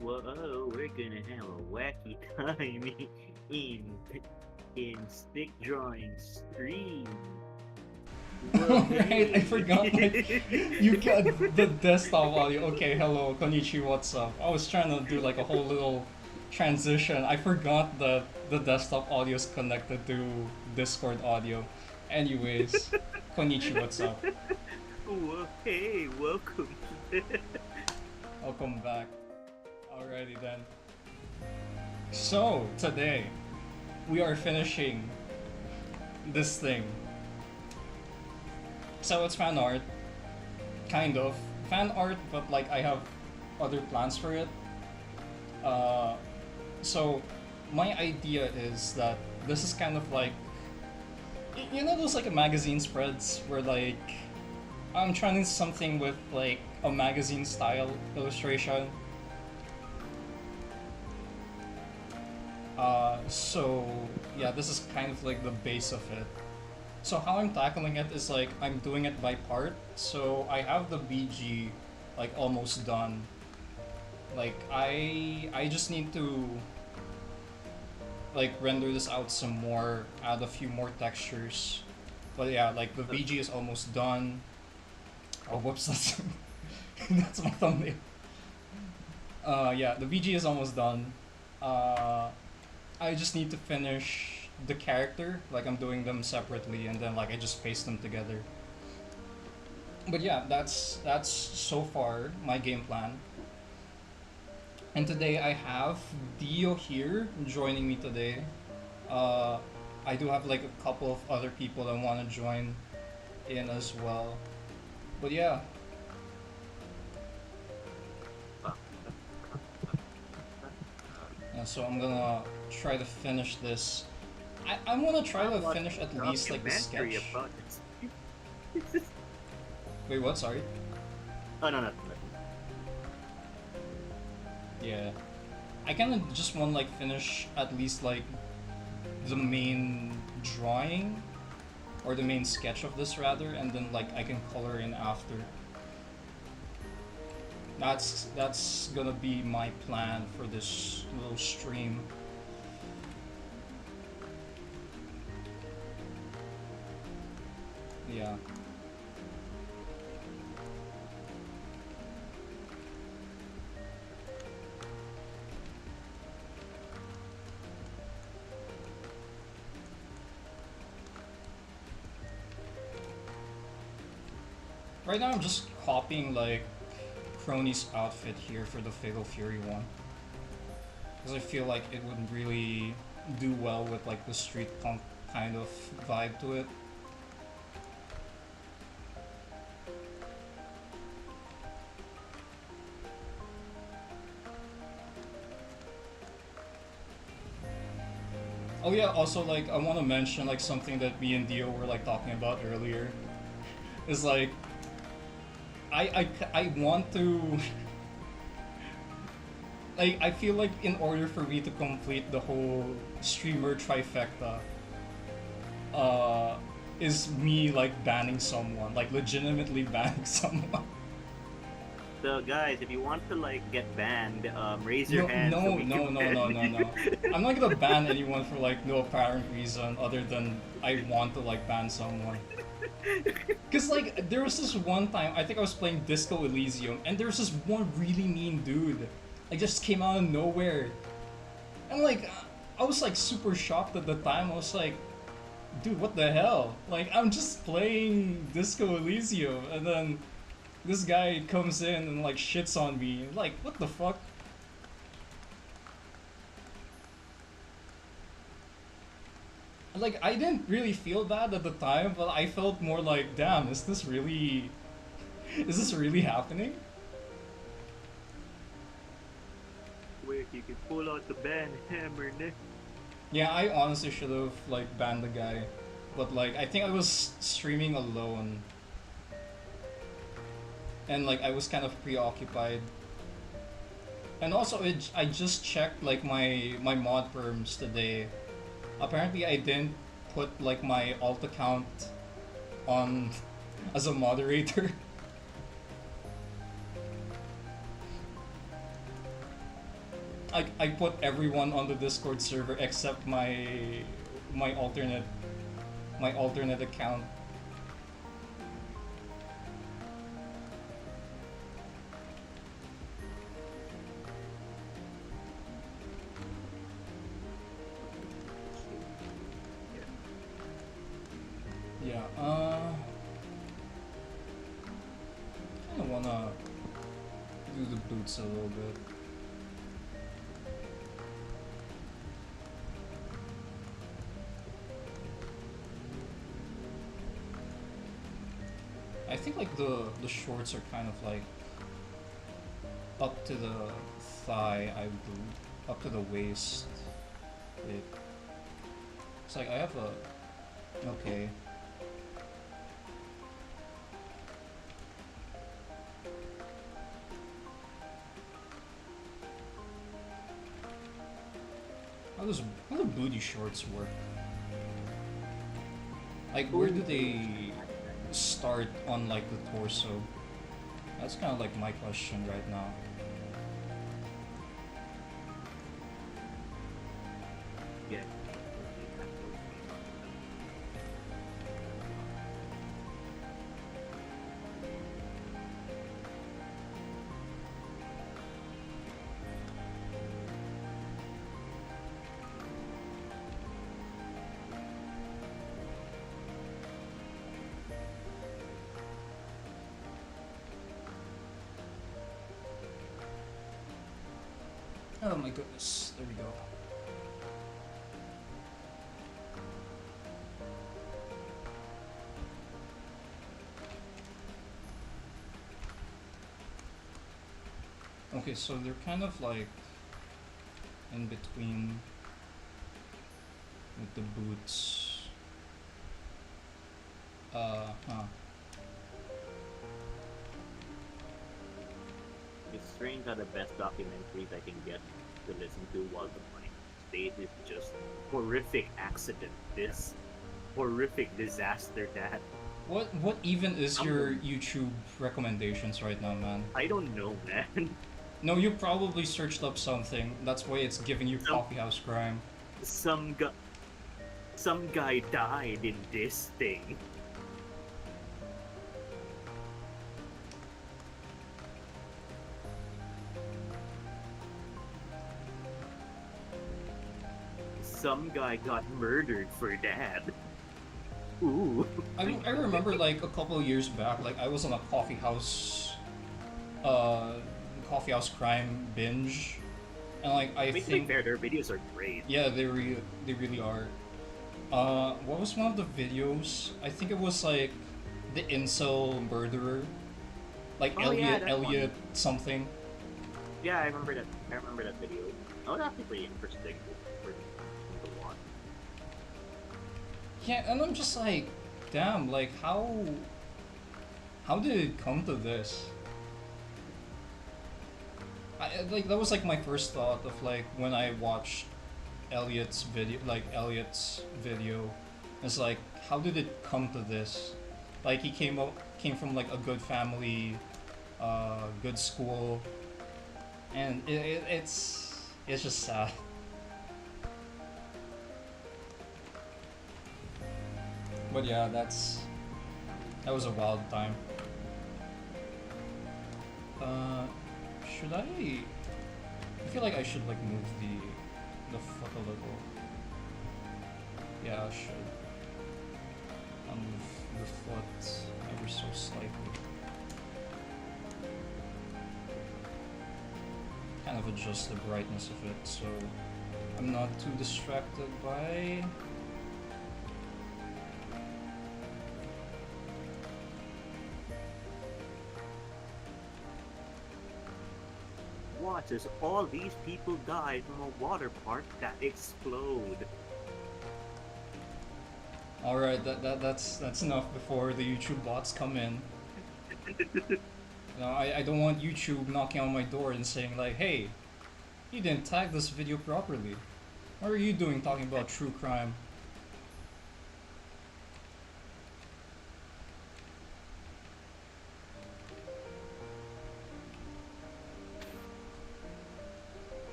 Whoa, we're gonna have a wacky time in in stick drawing stream. Whoa, Right, I hey! forgot, like, you got the desktop audio. Okay, hello, konnichiwa, what's up? I was trying to do like a whole little transition. I forgot that the desktop audio is connected to Discord audio. Anyways, konnichiwa, what's up? Whoa, hey! Welcome. Welcome back. Alrighty then. So, today, we are finishing this thing. So it's fan art, kind of. Fan art, but like I have other plans for it. Uh, so my idea is that this is kind of like, you know those like magazine spreads where like I'm trying something with like a magazine style illustration. So yeah, this is kind of like the base of it. So how I'm tackling it is like I'm doing it by part. So I have the BG like almost done. Like I just need to like render this out some more, add a few more textures. But yeah, like the VG is almost done. Oh whoops, that's that's my thumbnail. Yeah, the VG is almost done. Uh, I just need to finish the character. Like I'm doing them separately, and then like I just paste them together. But yeah, that's so far my game plan. And today I have Dio here joining me today. Uh, I do have like a couple of other people that want to join in as well. But yeah, so I'm gonna try to finish this. I'm gonna try I'm to watching finish a at least like the documentary sketch. about this. Wait, what? Sorry. Oh no, nothing. Yeah, I kind of just want like finish at least like the main drawing or the main sketch of this rather, and then like I can color in after. That's gonna be my plan for this little stream. Yeah. Right now I'm just copying like Crony's outfit here for the Fatal Fury one. Because I feel like it would really do well with like the street punk kind of vibe to it. Oh yeah, also like I want to mention like something that me and Dio were like talking about earlier. Is like I want to like I feel like in order for me to complete the whole streamer trifecta, uh, is me like banning someone, like legitimately banning someone. So guys, if you want to like get banned, raise your No, hand so no, we no, can no, no, ban no, you. no. I'm not gonna ban anyone for like no apparent reason other than I want to like ban someone. Cause like there was this one time I think I was playing Disco Elysium and there was this one really mean dude, like just came out of nowhere, and like I was like super shocked at the time. I was like, dude, what the hell? Like I'm just playing Disco Elysium, and then this guy comes in and like shits on me. Like what the fuck? Like I didn't really feel bad at the time, but I felt more like, damn, is this really happening? Where you can pull out the ban hammer next. Yeah, I honestly should have like banned the guy, but like I think I was streaming alone, and like I was kind of preoccupied. And also, I just checked like my mod perms today. Apparently, I didn't put like my alt account on as a moderator. I put everyone on the Discord server except my alternate my alternate account. Yeah, kinda wanna do the boots a little bit. I think like the shorts are kind of like up to the thigh, I believe, up to the waist. It's like I have a okay. How do booty shorts work? Like where do they start on like the torso? That's kind of like my question right now. Yeah. Oh my goodness, there we go. Okay, so they're kind of like in between with the boots. Huh. It's strange how the best documentaries I can get to listen to while the mind state is just horrific accident. This horrific disaster that What even is your some YouTube recommendations right now, man? I don't know, man. No, you probably searched up something. That's why it's giving you Some coffeehouse crime. some guy some guy died in this thing. Some guy got murdered for that. Ooh. I remember like a couple of years back, like I was on a uh, coffeehouse crime binge, and like I I mean, to be think fair, their videos are great. yeah, they really are. What was one of the videos? I think it was like the incel murderer, like Oh yeah, that Elliot one. something. Yeah, I remember that. I remember that video. Oh, that's actually pretty interesting to watch. Yeah, and I'm just like, damn, like how did it come to this? Like that was like my first thought of like when I watched Elliot's video. It's like, how did it come to this? Like he came from like a good family, good school, and it's just sad. But yeah, that was a wild time. Uh, should I? I feel like I should like move the foot a little. Yeah, I should. I'll move the foot ever so slightly. Kind of adjust the brightness of it so I'm not too distracted by. Watch as all these people die from a water park that explode. All right, that's enough before the YouTube bots come in. No, I don't want YouTube knocking on my door and saying like, "Hey, you didn't tag this video properly. What are you doing talking about true crime?"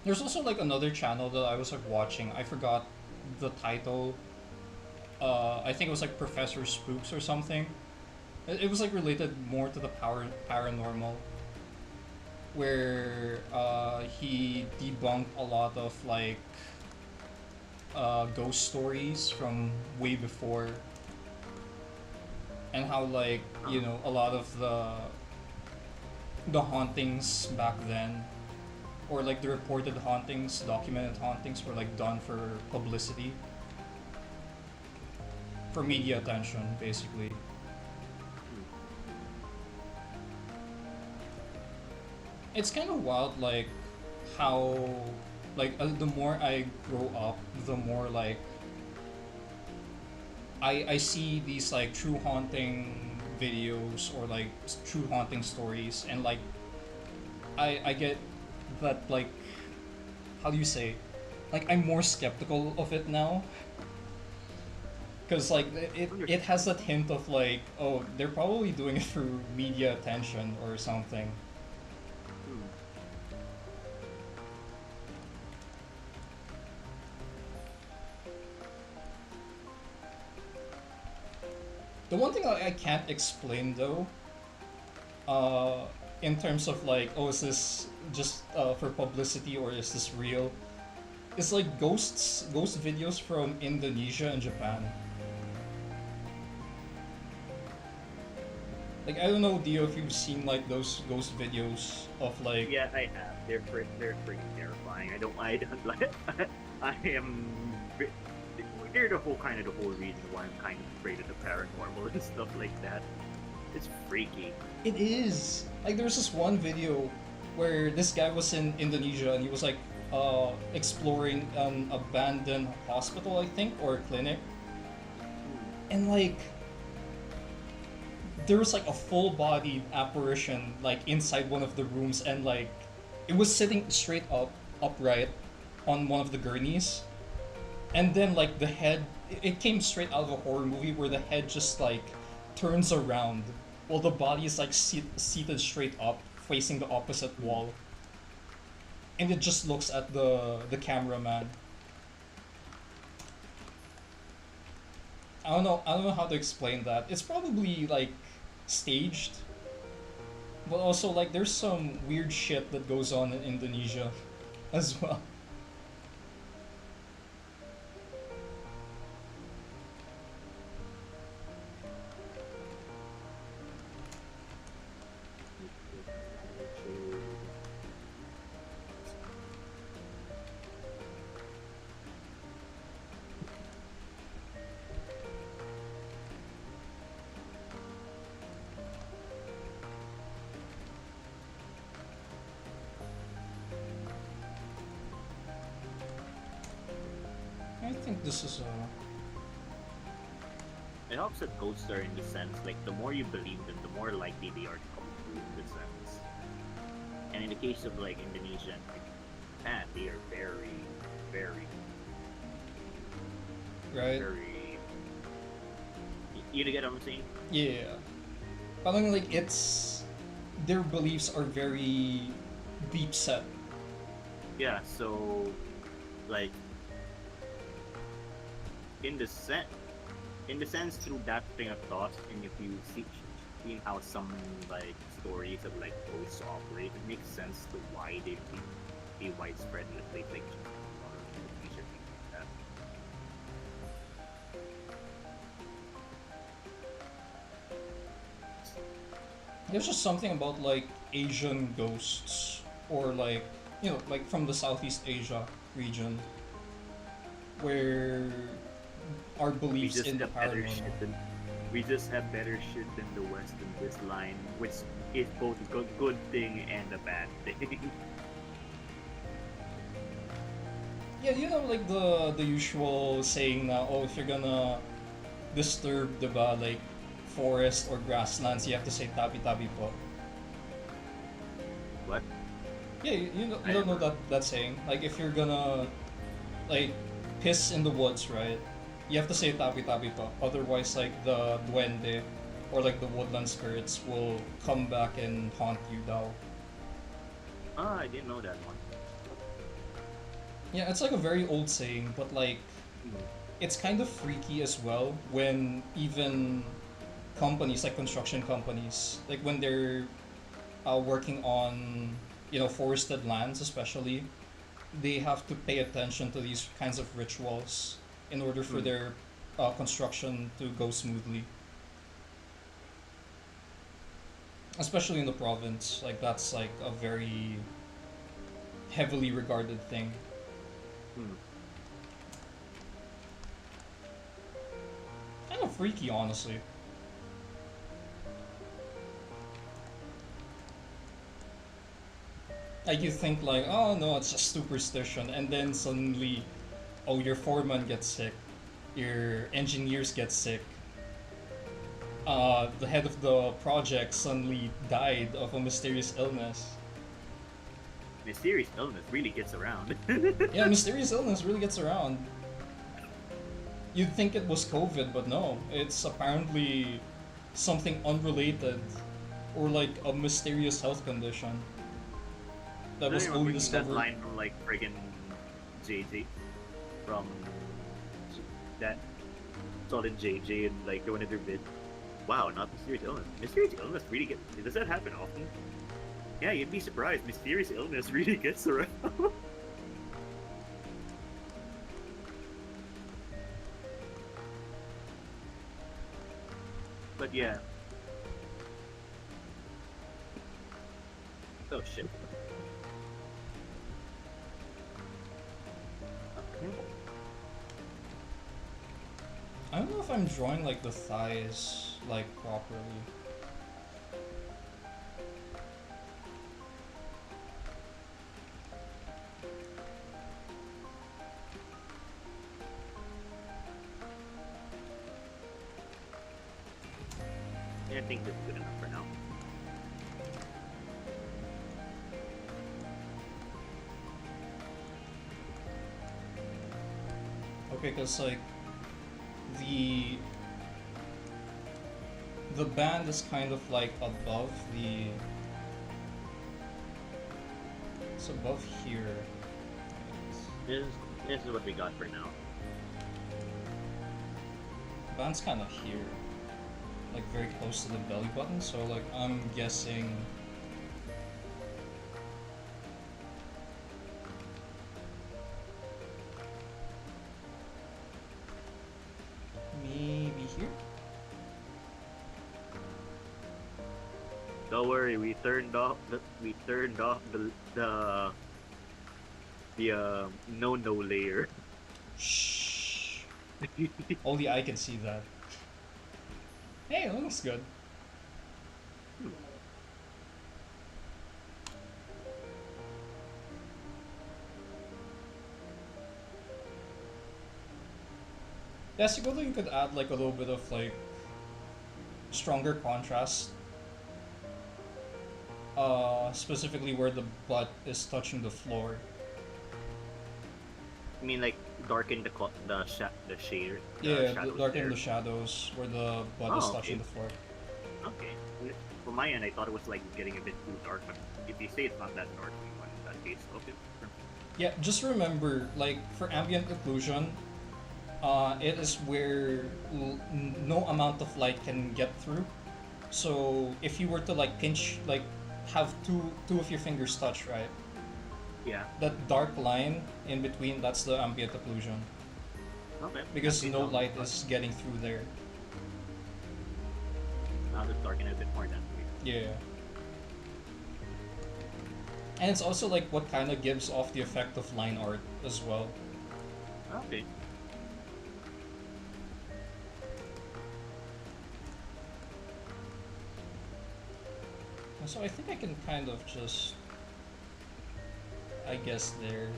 There's also like another channel that I was like watching. I forgot the title. I think it was like Professor Spooks or something. It was like related more to the paranormal, where he debunked a lot of like ghost stories from way before, and how like you know a lot of the hauntings back then, or like the reported hauntings, documented hauntings, were like done for publicity, for media attention, basically. It's kind of wild, like how like the more I grow up, the more like I see these like true haunting videos or like true haunting stories, and like I get that like, how do you say, like I'm more skeptical of it now, because like it has that hint of like, oh, they're probably doing it for media attention or something. The one thing I can't explain though, uh, in terms of like, oh, is this just for publicity or is this real? It's like ghost videos from Indonesia and Japan. Like I don't know, Dio, if you've seen like those ghost videos of like. Yeah, I have. They're pretty terrifying. I don't like. I am. They're the whole reason why I'm kind of afraid of the paranormal and stuff like that. It's freaky. It is. Like there's this one video where this guy was in Indonesia and he was like exploring an abandoned hospital, I think, or a clinic. And like there was like a full body apparition like inside one of the rooms, and like it was sitting straight upright on one of the gurneys. And then like the head, it came straight out of a horror movie where the head just like turns around while the body is like seated straight up facing the opposite wall, and it just looks at the cameraman. I don't know how to explain that. It's probably like staged, but also like there's some weird shit that goes on in Indonesia as well. I think this is It helps that ghosts are in the sense like the more you believe them, the more likely they are to come true in the sense. And in the case of like Indonesia and like Japan, they are very, very, right. very. You get what I'm saying? Yeah. Parang like it's their beliefs are very deep set. Yeah. So, like, in the sense, through that train of thought, and if you seeing how some like stories of like ghosts operate, it makes sense to why they be widespread in a place like Japan or Indonesia, things like that. There's just something about like Asian ghosts, or like, you know, like from the Southeast Asia region, where our We beliefs just in the have better paranormal. shit than we just have better shit than the West in this line, which is both a good thing and a bad thing. Yeah, you know, like the usual saying na, oh, if you're gonna disturb the like forest or grasslands, you have to say tabi tabi po. What? Yeah, I you don't know never. that saying. Like if you're gonna like piss in the woods, right? You have to say tabi tabi po. Otherwise, like the duende or like the woodland spirits will come back and haunt you, daw. Ah, I didn't know that one. Yeah, it's like a very old saying, but like Mm, it's kind of freaky as well when even companies like construction companies, like when they're working on forested lands, especially, they have to pay attention to these kinds of rituals in order for mm. their construction to go smoothly. Especially in the province, like that's like a very heavily regarded thing. Hmm. Kind of freaky, honestly. Like you think like, oh no, it's just superstition, and then suddenly, oh, your foreman gets sick, your engineers get sick, the head of the project suddenly died of a mysterious illness. Mysterious illness really gets around. Yeah, mysterious illness really gets around. You'd think it was COVID, but no, it's apparently something unrelated or like a mysterious health condition that Don't was you only remember that discovered. line from like friggin' JJ from that solid JJ and like one of their bid. Wow, not mysterious illness. Mysterious illness really gets. Does that happen often? Yeah, you'd be surprised. Mysterious illness really gets around. But yeah. Oh shit. Okay. I don't know if I'm drawing like the thighs like properly. Yeah, I think this is good enough for now. Okay, because like the the band is kind of like above the. It's above here. This is, this is what we got for now. Band's kind of here, like very close to the belly button. So like I'm guessing. Maybe here? Don't worry, we turned off the no layer. Shh. Only I can see that. Hey, that looks good. Yeah, Siguro you could add like a little bit of like stronger contrast. Specifically where the butt is touching the floor. I mean, like darken the shader, the Yeah, shadows darken there. the shadows where the butt is Oh, touching okay, the floor. okay. From my end, I thought it was like getting a bit too dark, but if you say it's not that dark, then in that case, okay. Sure. Yeah, just remember, like for ambient occlusion, it is where no amount of light can get through. So if you were to like pinch, like have two of your fingers touch, right? Yeah. That dark line in between, that's the ambient occlusion Okay. In that because case, no light is getting through there. I'll just darken it a bit more then. Yeah. And it's also like what kind of gives off the effect of line art as well. Okay. So I think I can kind of just, I guess there.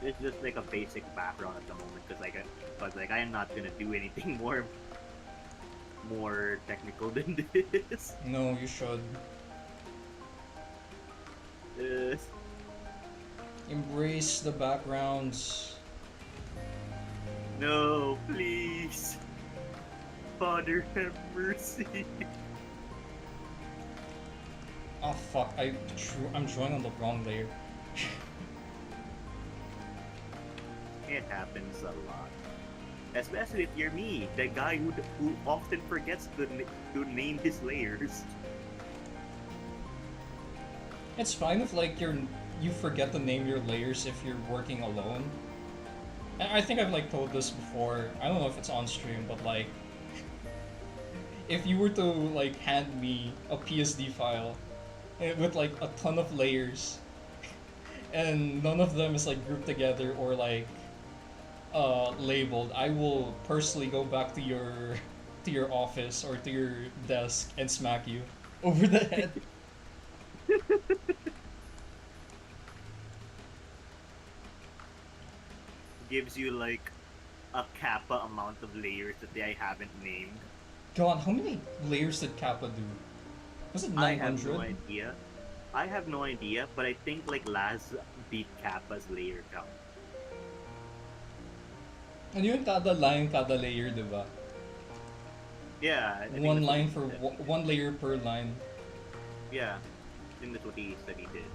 It's just like a basic background at the moment, but like I am not gonna do anything more technical than this. No, you should Yes. embrace the backgrounds. No, please. Father, have mercy. Oh fuck! I'm drawing on the wrong layer. It happens a lot. Especially if you're me, the guy who often forgets to name his layers. It's fine if like you forget to name your layers if you're working alone. And I think I've like told this before. I don't know if it's on stream, but like if you were to like hand me a PSD file with like a ton of layers and none of them is like grouped together or like labeled, I will personally go back to your office or to your desk and smack you over the head. Gives you like a kappa amount of layers that I haven't named. God, how many layers did Kappa do? Was it I have no 900? idea. I have no idea, but I think like Laz beat Kappa's layer count. Ano yun? Kada line, kada layer, di ba? Yeah, I think One that's what line he for said. one layer per line. Yeah, I think that's what he said he did.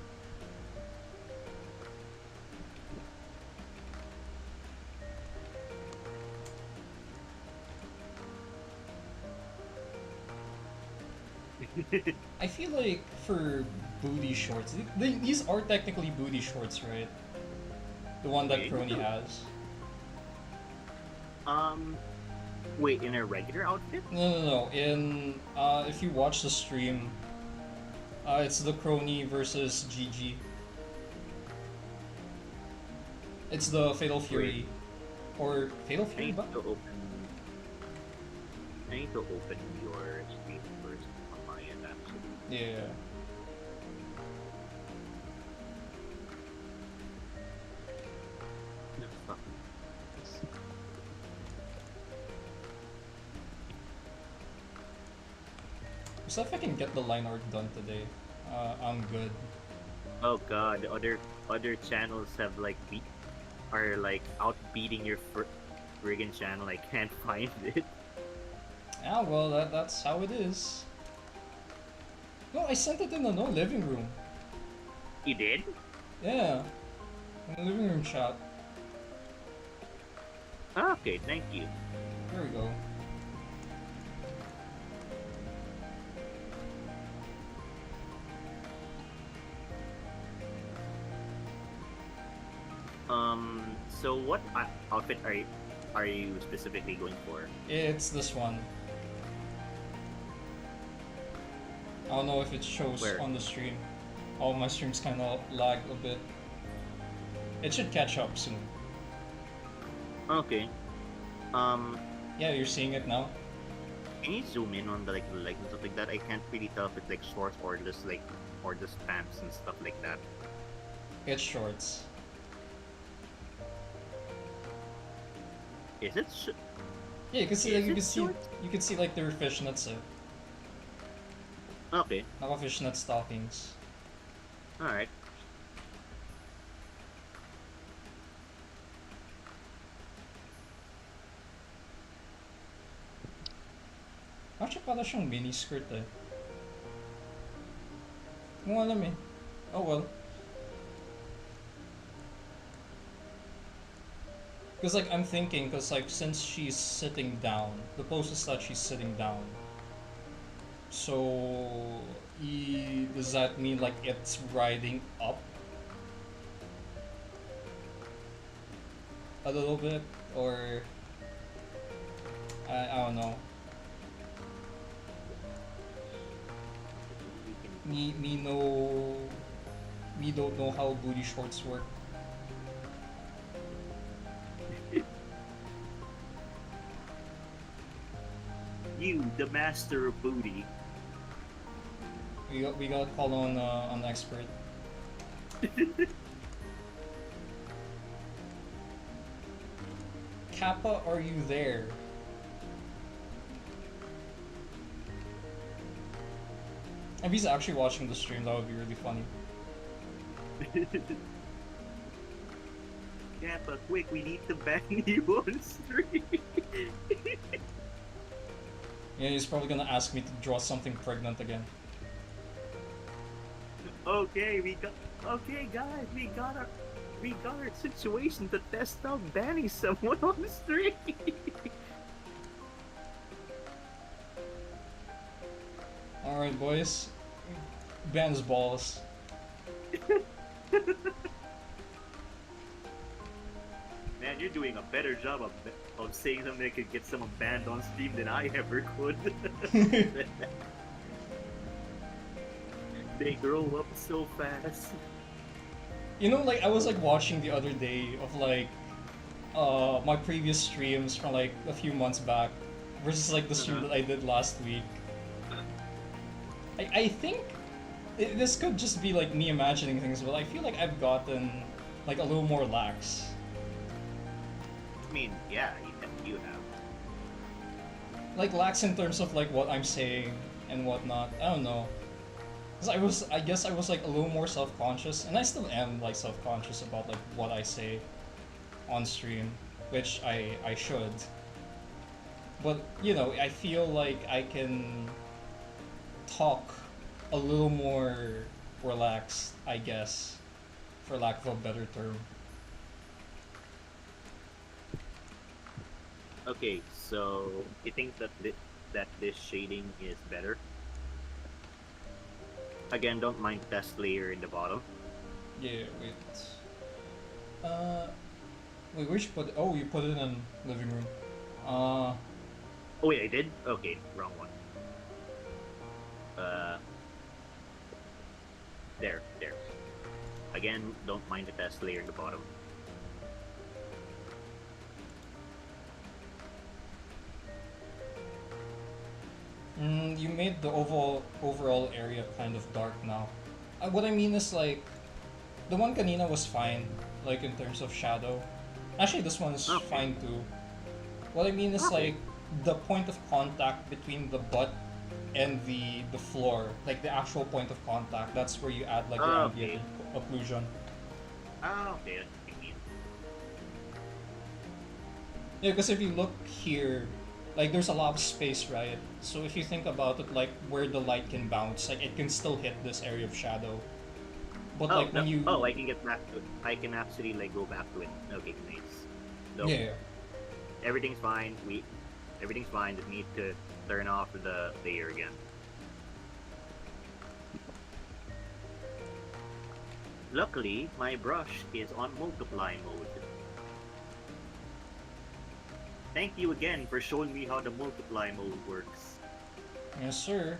I feel like for booty shorts, these are technically booty shorts, right? The one that Okay. Crony has. Um, wait, in a regular outfit? No. In if you watch the stream, it's the Crony versus GG. It's the Fatal Fury, or Fatal I Fury, need ba? to open. I need to open your stream first on my end, actually. Yeah. No, fuck. So if I can get the line art done today, I'm good. Oh god, other channels have like are like outbeating your friggin' channel. I can't find it. Ah, well, that's how it is. No, I sent it in the living room. You did? Yeah, in the living room chat. Ah, okay, thank you. There we go. So what outfit are you specifically going for? It's this one. I don't know if it shows Where? on the stream. All my streams kind of lag a bit. It should catch up soon. Okay. Yeah, you're seeing it now. Can you zoom in on the like the legs and stuff like that? I can't really tell if it's like shorts or just pants and stuff like that. It's shorts. Is it? Yeah, you can see Is like it shorts? you can see like their fishnets. Okay. Naka fishnet stockings. All right. Actually, pala siyang mini skirt eh. Hindi ko alam eh. Oh well. Because like I'm thinking, because like since she's sitting down, the pose is that she's sitting down. So does that mean like it's riding up a little bit, or I don't know. You can Me don't know how booty shorts work. You, the master of booty. We got to call on an expert. Kappa, are you there? If he's actually watching the stream, that would be really funny. Yeah, but quick, we need to ban you on stream. Yeah, he's probably gonna ask me to draw something pregnant again. Okay, we got. Okay, guys, we got our situation to test out banning someone on the street. Alright, boys. Ben's balls. Man, you're doing a better job of saying something that could get someone banned on Steam than I ever could. They grow up so fast. You know, like I was like watching the other day of like my previous streams from like a few months back versus like the stream Uh-huh. that I did last week. I think this could just be like me imagining things, but I feel like I've gotten like a little more lax. I mean, yeah, you have. Like lax in terms of like what I'm saying and whatnot. I don't know. 'Cause I guess I was like a little more self-conscious, and I still am like self-conscious about like what I say on stream, which I should. But you know, I feel like I can talk a little more relaxed, I guess, for lack of a better term. Okay, so you think that that this shading is better? Again, don't mind test layer in the bottom. Yeah, wait. Uh, wait, where should put? Oh, you put it in living room. Uh, Oh wait, I did. Okay, wrong one. Uh, there. Again, don't mind the test layer in the bottom. you made the overall area kind of dark now. What I mean is like, the one kanina was fine, like in terms of shadow. Actually, this one's Okay. fine too. What I mean is Okay. like the point of contact between the butt and the floor, like the actual point of contact. That's where you add like your Okay. ambient occlusion. Okay, that's what you mean. Yeah, because if you look here, like there's a lot of space, right? So if you think about it, like where the light can bounce, like it can still hit this area of shadow. But Oh like no. when you, Oh, I can get back to it. I can actually like go back to it. Okay, nice. So yeah, everything's fine. Everything's fine. Just need to turn off the layer again. Luckily, my brush is on multiply mode. Thank you again for showing me how the multiply mode works. yes sir.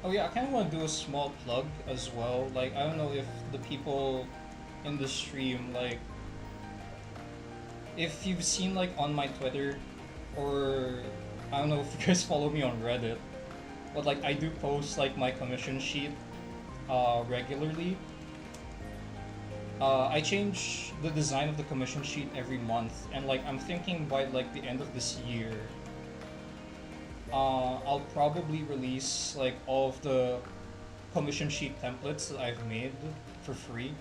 Oh yeah, I kind of want to do a small plug as well. Like I don't know if the people in the stream, like if you've seen like on my Twitter, or I don't know if you guys follow me on Reddit, but like I do post like my commission sheet regularly. I change the design of the commission sheet every month, and like I'm thinking by like the end of this year, I'll probably release like all of the commission sheet templates that I've made for free.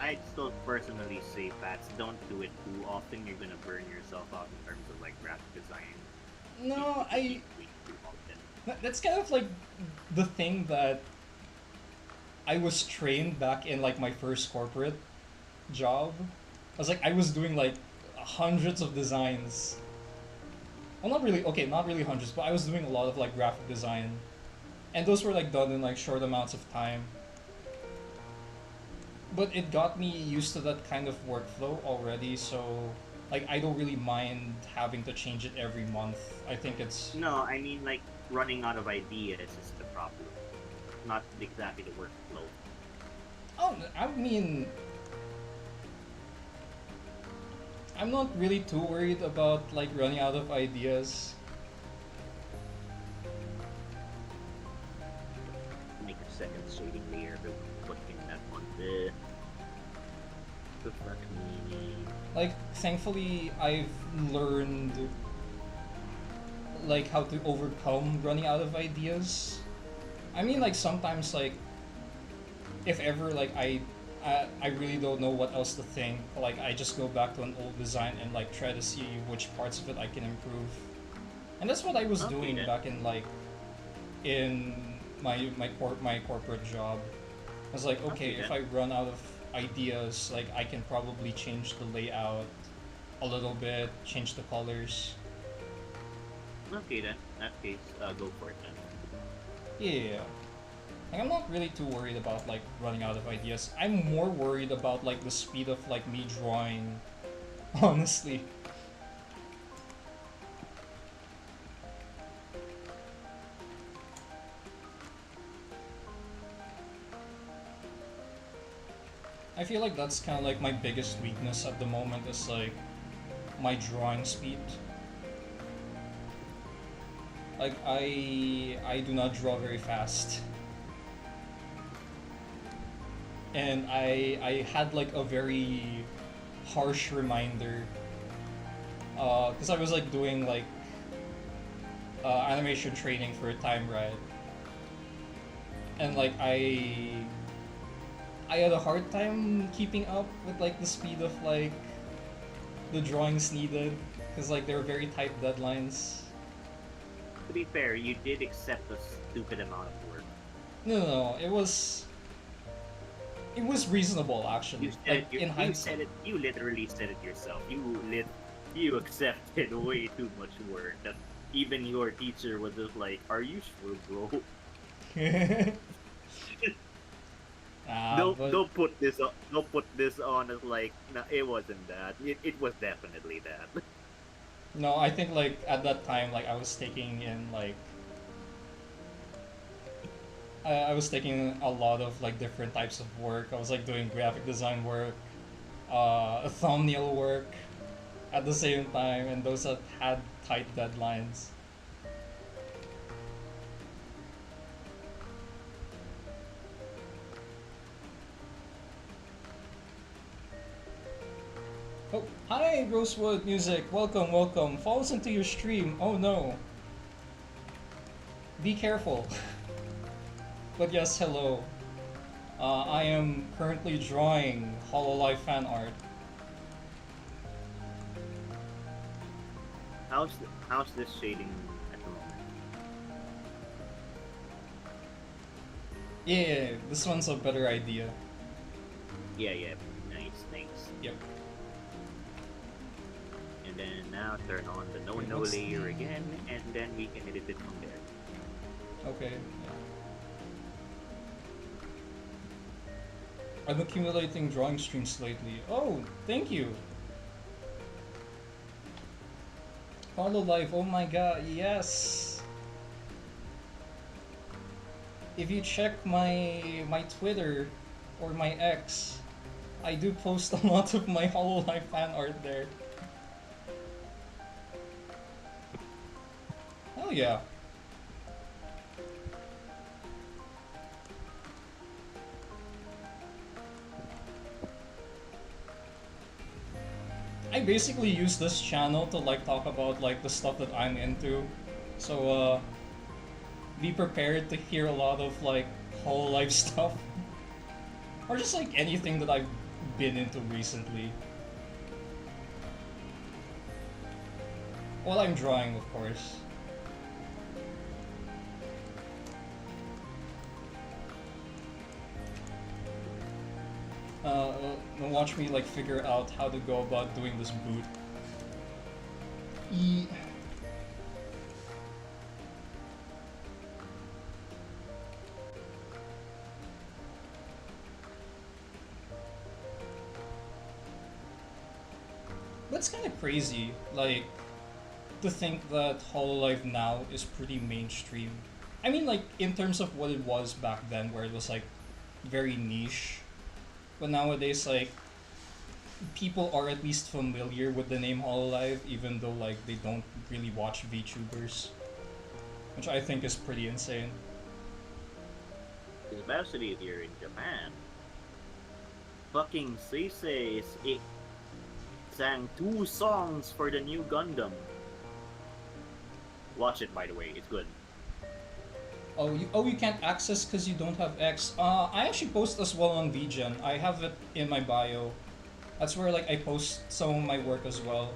I'd still personally say, Pats, don't do it too often. You're gonna burn yourself out in terms of like graphic design. No, If you tweak too often. that's kind of like the thing that I was trained back in like my first corporate job. I was doing like hundreds of designs. Well, not really. Okay, not really hundreds, but I was doing a lot of like graphic design, and those were like done in like short amounts of time. But it got me used to that kind of workflow already, so like I don't really mind having to change it every month. I think it's No, I mean like running out of ideas is the problem, not exactly the workflow. oh, I mean, I'm not really too worried about like running out of ideas. Make a second shading layer, but put in that one. the fuck? Like, thankfully, I've learned like how to overcome running out of ideas. I mean, like sometimes, like if ever like I really don't know what else to think. Like I just go back to an old design and like try to see which parts of it I can improve. And that's what I was Okay doing then. back in like in my corporate job. I was like, okay, Okay if then. I run out of ideas, like I can probably change the layout a little bit, change the colors. Okay then. In that case, go for it then. Yeah. Like, I'm not really too worried about like running out of ideas. I'm more worried about like the speed of like me drawing. Honestly, I feel like that's kind of like my biggest weakness at the moment is like my drawing speed. Like I do not draw very fast, and I had like a very harsh reminder because I was like doing like animation training for a time, right? And like I had a hard time keeping up with like the speed of like the drawings needed because like they're very tight deadlines. To be fair, you did accept a stupid amount of work. No, no, no, it was reasonable You actually. said Like it. in You said hindsight, it. You literally said it yourself. You accepted way too much work that even your teacher was just like, "Are you sure, bro? but Don't put this on as like, no, it wasn't that. It was definitely that." no, I think like at that time like I was taking in like I was taking a lot of like different types of work. I was like doing graphic design work, thumbnail work at the same time, and those that had tight deadlines. Oh, hi, Rosewood Music. Welcome, welcome. Follow us into your stream. Oh no. Be careful. But yes, hello. I am currently drawing Hololive fan art. How's this shading at the moment? Yeah, this one's a better idea. Yeah, yeah. Nice, nice. Yep. And then now turn on the Okay, no what's layer the... again, and then we can edit it from there. Okay, yeah. I'm accumulating drawing streams lately. Oh, thank you. Hololive, oh my god, yes. If you check my Twitter or my X, I do post a lot of my Hololive fan art there. Hell yeah. I basically use this channel to like talk about like the stuff that I'm into. So be prepared to hear a lot of like whole life stuff. Or just like anything that I've been into recently. While I'm drawing, of course. Watch me like figure out how to go about doing this boot. That's kind of crazy, like, to think that Hololive now is pretty mainstream. I mean, like, in terms of what it was back then, where it was, like, very niche. But nowadays, like, people are at least familiar with the name Hololive, even though, like, they don't really watch VTubers. Which I think is pretty insane. Especially if you're in Japan. Fucking Seisei it sang 2 songs for the new Gundam. Watch it, by the way. It's good. You can't access because you don't have X. I actually post as well on VGen. I have it in my bio. That's where like I post some of my work as well.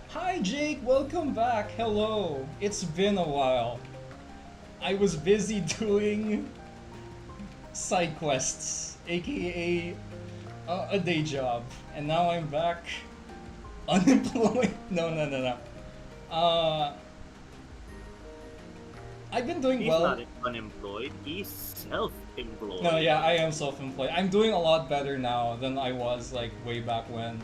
Hi Jake, welcome back. Hello. It's been a while. I was busy doing side quests, aka a day job, and now I'm back unemployed. No. Uh, I've been doing He's well. not unemployed. He's self-employed. No, yeah, I am self-employed. I'm doing a lot better now than I was like way back when.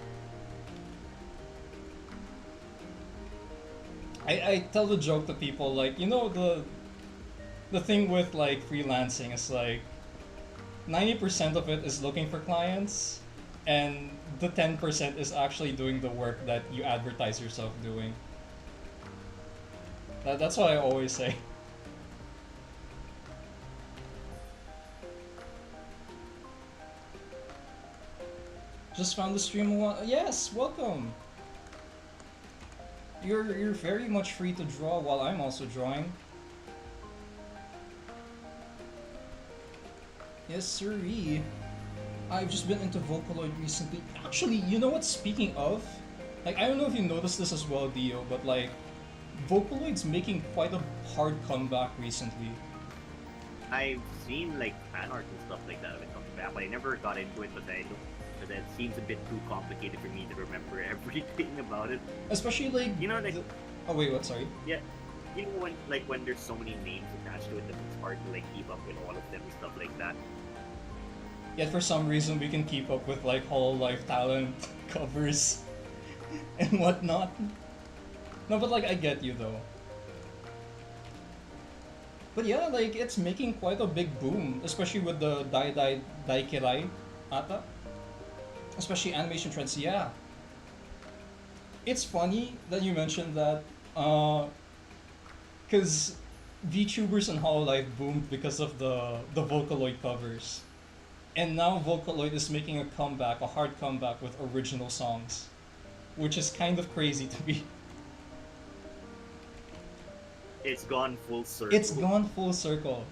I tell the joke to people like, you know, the thing with like freelancing is like 90% of it is looking for clients, and the 10% is actually doing the work that you advertise yourself doing. That's what I always say. Just found the stream one. Yes, welcome. You're very much free to draw while I'm also drawing. Yes, sirree. I've just been into Vocaloid recently. Actually, you know what? Speaking of, like, I don't know if you noticed this as well, Dio, but like, Vocaloid's making quite a hard comeback recently. I've seen like fan art and stuff like that when it comes back, but I never got into it because it seems a bit too complicated for me to remember everything about it. Especially like, You know, like oh wait, what? Sorry. yeah, you know when there's so many names attached to it that it's hard to like keep up with all of them and stuff like that. Yet for some reason we can keep up with like Hololive talent covers and whatnot. No, but like I get you though. But yeah, like it's making quite a big boom, especially with the Daikirai ata. Especially animation trends, yeah. It's funny that you mentioned that, because VTubers and Hololive boomed because of the Vocaloid covers. And now Vocaloid is making a comeback, a hard comeback with original songs. Which is kind of crazy to me. It's gone full circle. It's gone full circle.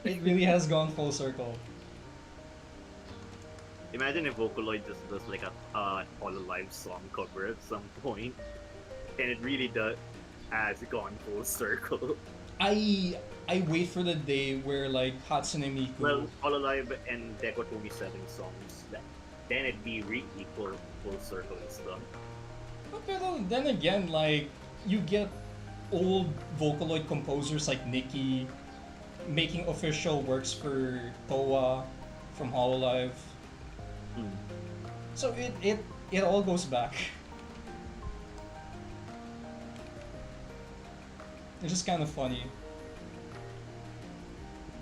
It really has gone full circle. Imagine if Vocaloid just does like a Hololive song cover at some point, and it really has gone full circle. I wait for the day where like Hatsune Miku. Well, Hololive and Deco 27 songs, then it'd be really full circle and stuff. But then again, like you get old Vocaloid composers like Nikki making official works for Toa from Hololive. So it all goes back. It's just kind of funny.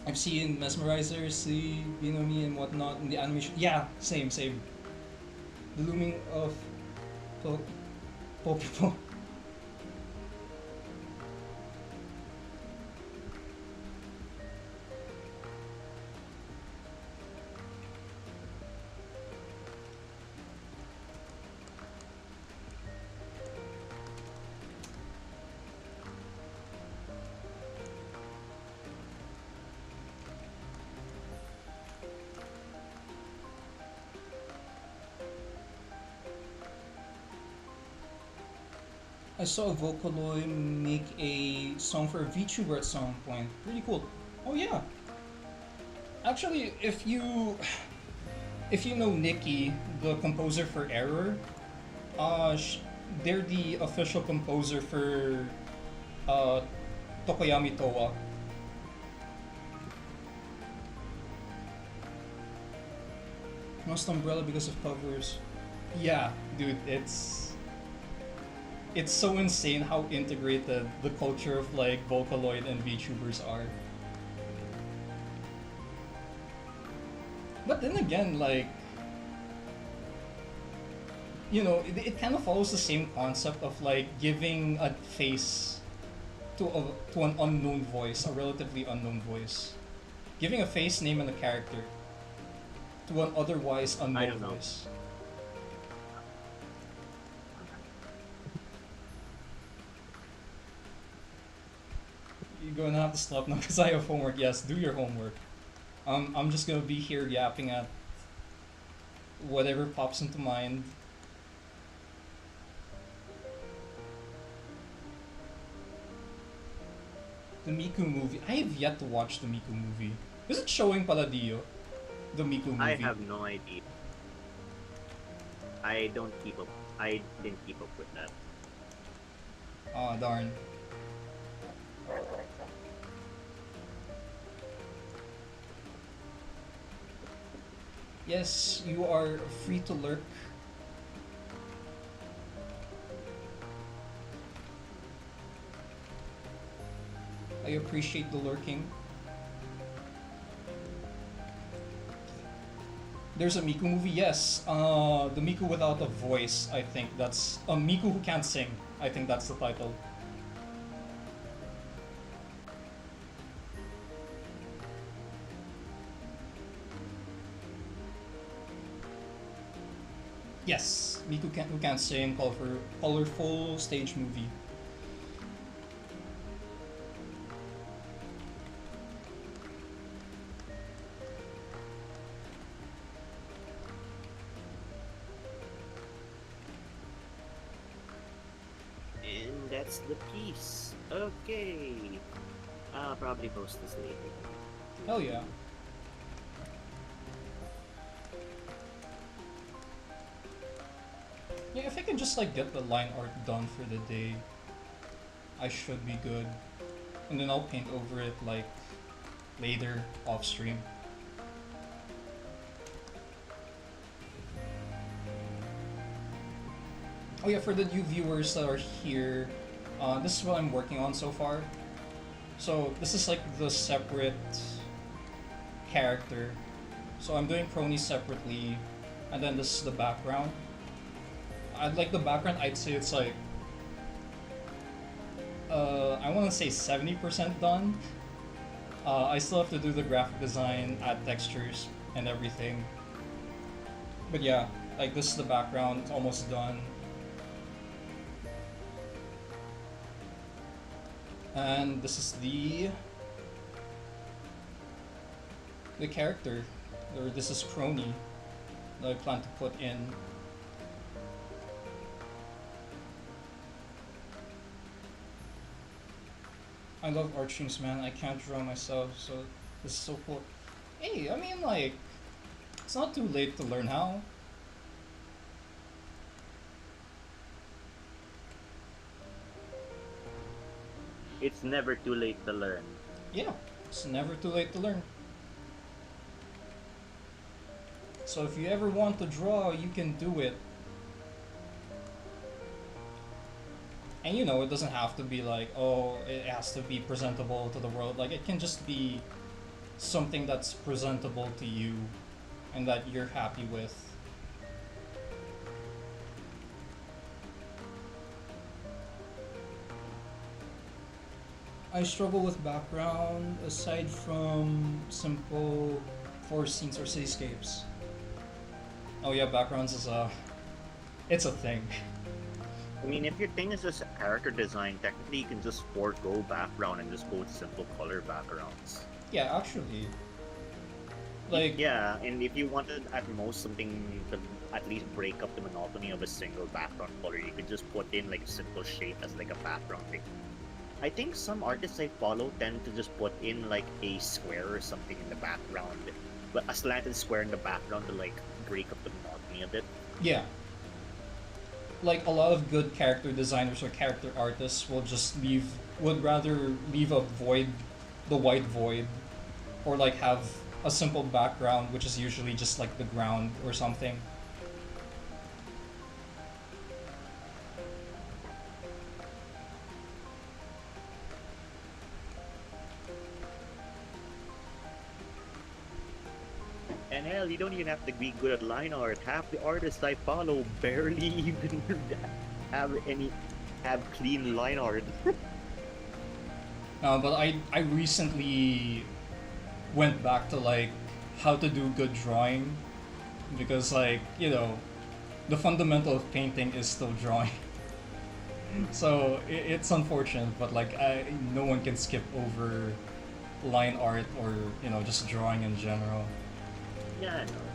I've seen Mesmerizer, see Binomi and whatnot in the animation. Yeah, same. The looming of Pokepo. I saw Vocaloid make a song for a VTuber at some point. Pretty cool. Oh yeah. Actually, if you know Nikki, the composer for Error, they're the official composer for Tokoyami Towa. Lost Umbrella because of covers. Yeah, dude, it's so insane how integrated the culture of like Vocaloid and VTubers are. But then again, like, you know, it kind of follows the same concept of like giving a face to an unknown voice, a relatively unknown voice, giving a face, name, and a character to an otherwise I unknown don't know. voice. You're gonna have to stop now because I have homework. Yes, do your homework. I'm just gonna be here yapping at whatever pops into mind. The Miku movie. I have yet to watch the Miku movie. Is it showing Paladio? The Miku I movie. have no idea. I don't keep up. I didn't keep up with that. Ah, darn. Yes, you are free to lurk. I appreciate the lurking. There's a Miku movie, yes. The Miku without a voice, I think that's a Miku who can't sing. I think that's the title. Yes, Miku who can't sing, colorful stage movie. And that's the piece. Okay. I'll probably post this later. Hell yeah. Yeah, if I can just like get the line art done for the day, I should be good. And then I'll paint over it like later off stream. Oh yeah, for the new viewers that are here, this is what I'm working on so far. So this is like the separate character. So I'm doing Crony separately, and then this is the background. I'd like the background, I'd say it's like, I want to say 70% done. I still have to do the graphic design, add textures, and everything. But yeah, like this is the background, it's almost done. And this is the character, or this is Crony that I plan to put in. I love art streams, man. I can't draw myself, so this is so cool. Hey, I mean, like, it's not too late to learn how. It's never too late to learn. Yeah, it's never too late to learn. So if you ever want to draw, you can do it. And you know, it doesn't have to be like, oh, it has to be presentable to the world. Like, it can just be something that's presentable to you and that you're happy with. I struggle with background aside from simple forest scenes or cityscapes. Oh yeah, backgrounds is it's a thing. I mean, if your thing is just character design, technically you can just forego background and just go with simple color backgrounds. Yeah, actually. Like, yeah, and if you wanted at most something to at least break up the monotony of a single background color, you could just put in like a simple shape as like a background thing. I think some artists I follow tend to just put in like a square or something in the background, but a slanted square in the background to like break up the monotony a bit. yeah. Like, a lot of good character designers or character artists would rather leave a void, the white void, or like have a simple background, which is usually just like the ground or something. And hell, you don't even have to be good at line art. Half the artists I follow barely even have clean line art. But I recently went back to like how to do good drawing because like the fundamental of painting is still drawing. So it's unfortunate, but like no one can skip over line art or just drawing in general. Yeah, I know.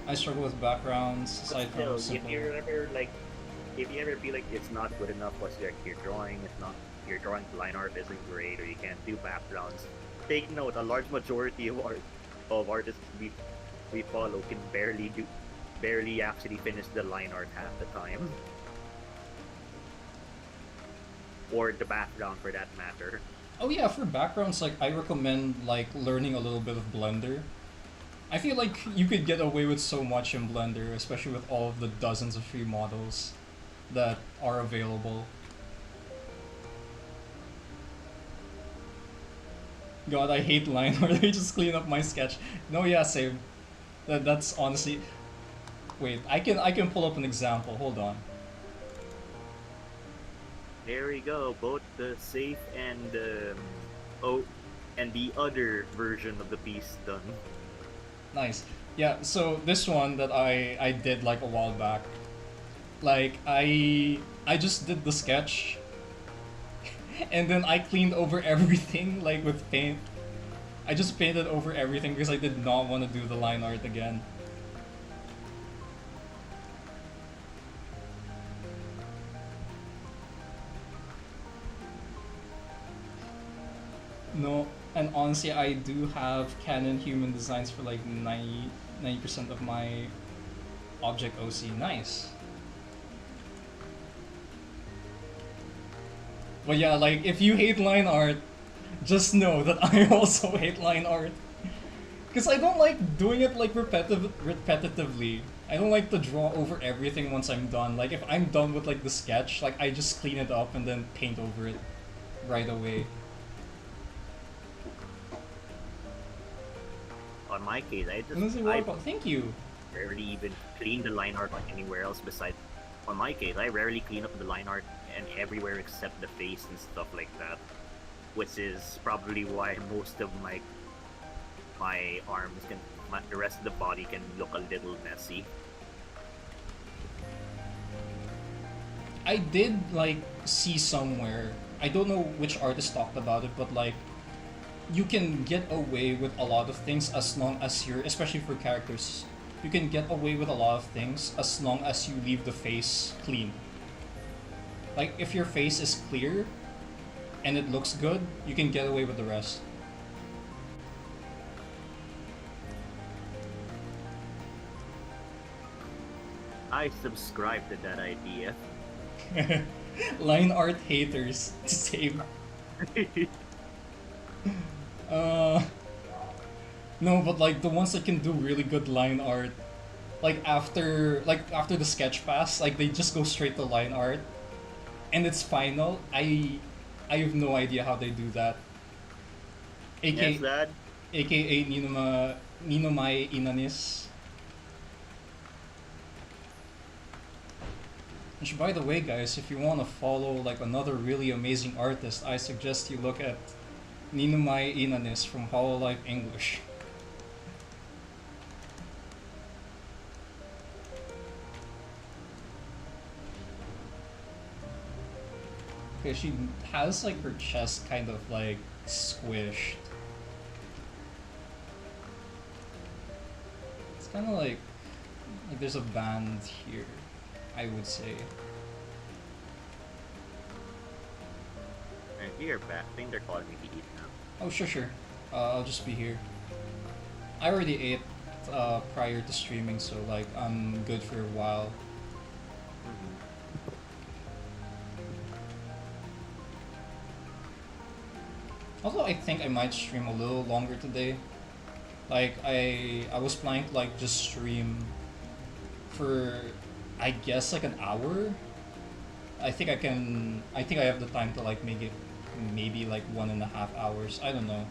I struggle with backgrounds But aside still, from simple. if you ever feel like it's not good enough, or like your drawing is not, your drawing line art isn't great, or you can't do backgrounds, take note. A large majority of artists we follow can barely actually finish the line art half the time, or the background for that matter. Oh yeah, for backgrounds, like I recommend like learning a little bit of Blender. I feel like you could get away with so much in Blender, especially with all of the dozens of free models that are available. God, I hate line art. I just clean up my sketch. No, yeah, same. That's honestly. Wait, I can pull up an example. Hold on. There we go. Both the safe and oh, and the other version of the piece done. Nice. Yeah. So this one that I did like a while back. Like I just did the sketch, and then I cleaned over everything like with paint. I just painted over everything because I did not want to do the line art again. No, and honestly, I do have Canon human designs for like 90% of my object OC. Nice. But yeah, like if you hate line art, just know that I also hate line art. Because I don't like doing it like repetitively. I don't like to draw over everything once I'm done. Like if I'm done with like the sketch, like I just clean it up and then paint over it right away. On my case, And then say, what about? Thank you. rarely even clean the line art on anywhere else besides. On my case, I rarely clean up the line art and everywhere except the face and stuff like that, which is probably why most of my arms the rest of the body can look a little messy. I did like see somewhere. I don't know which artist talked about it, but like you can get away with a lot of things as long as you're, especially for characters, you can get away with a lot of things as long as you leave the face clean. Like if your face is clear and it looks good, you can get away with the rest. I subscribe to that idea. Line art haters, same. Uh, no, but like the ones that can do really good line art, like after the sketch pass, like they just go straight to line art, and it's final. I have no idea how they do that. Yes, AK, lad. AKA Ninomai Inanis. Which, by the way, guys, if you want to follow like another really amazing artist, I suggest you look at Ninomai Inanis from Hololive English. Okay, she has like her chest kind of like squished. It's kind of like there's a band here, I would say. And here, back. I think they're calling me to eat now. Oh, sure, sure. I'll just be here. I already ate prior to streaming, so like I'm good for a while. Although I think I might stream a little longer today. Like I was planning to like just stream for I guess like an hour. I think I have the time to like make it maybe like 1.5 hours. I don't know.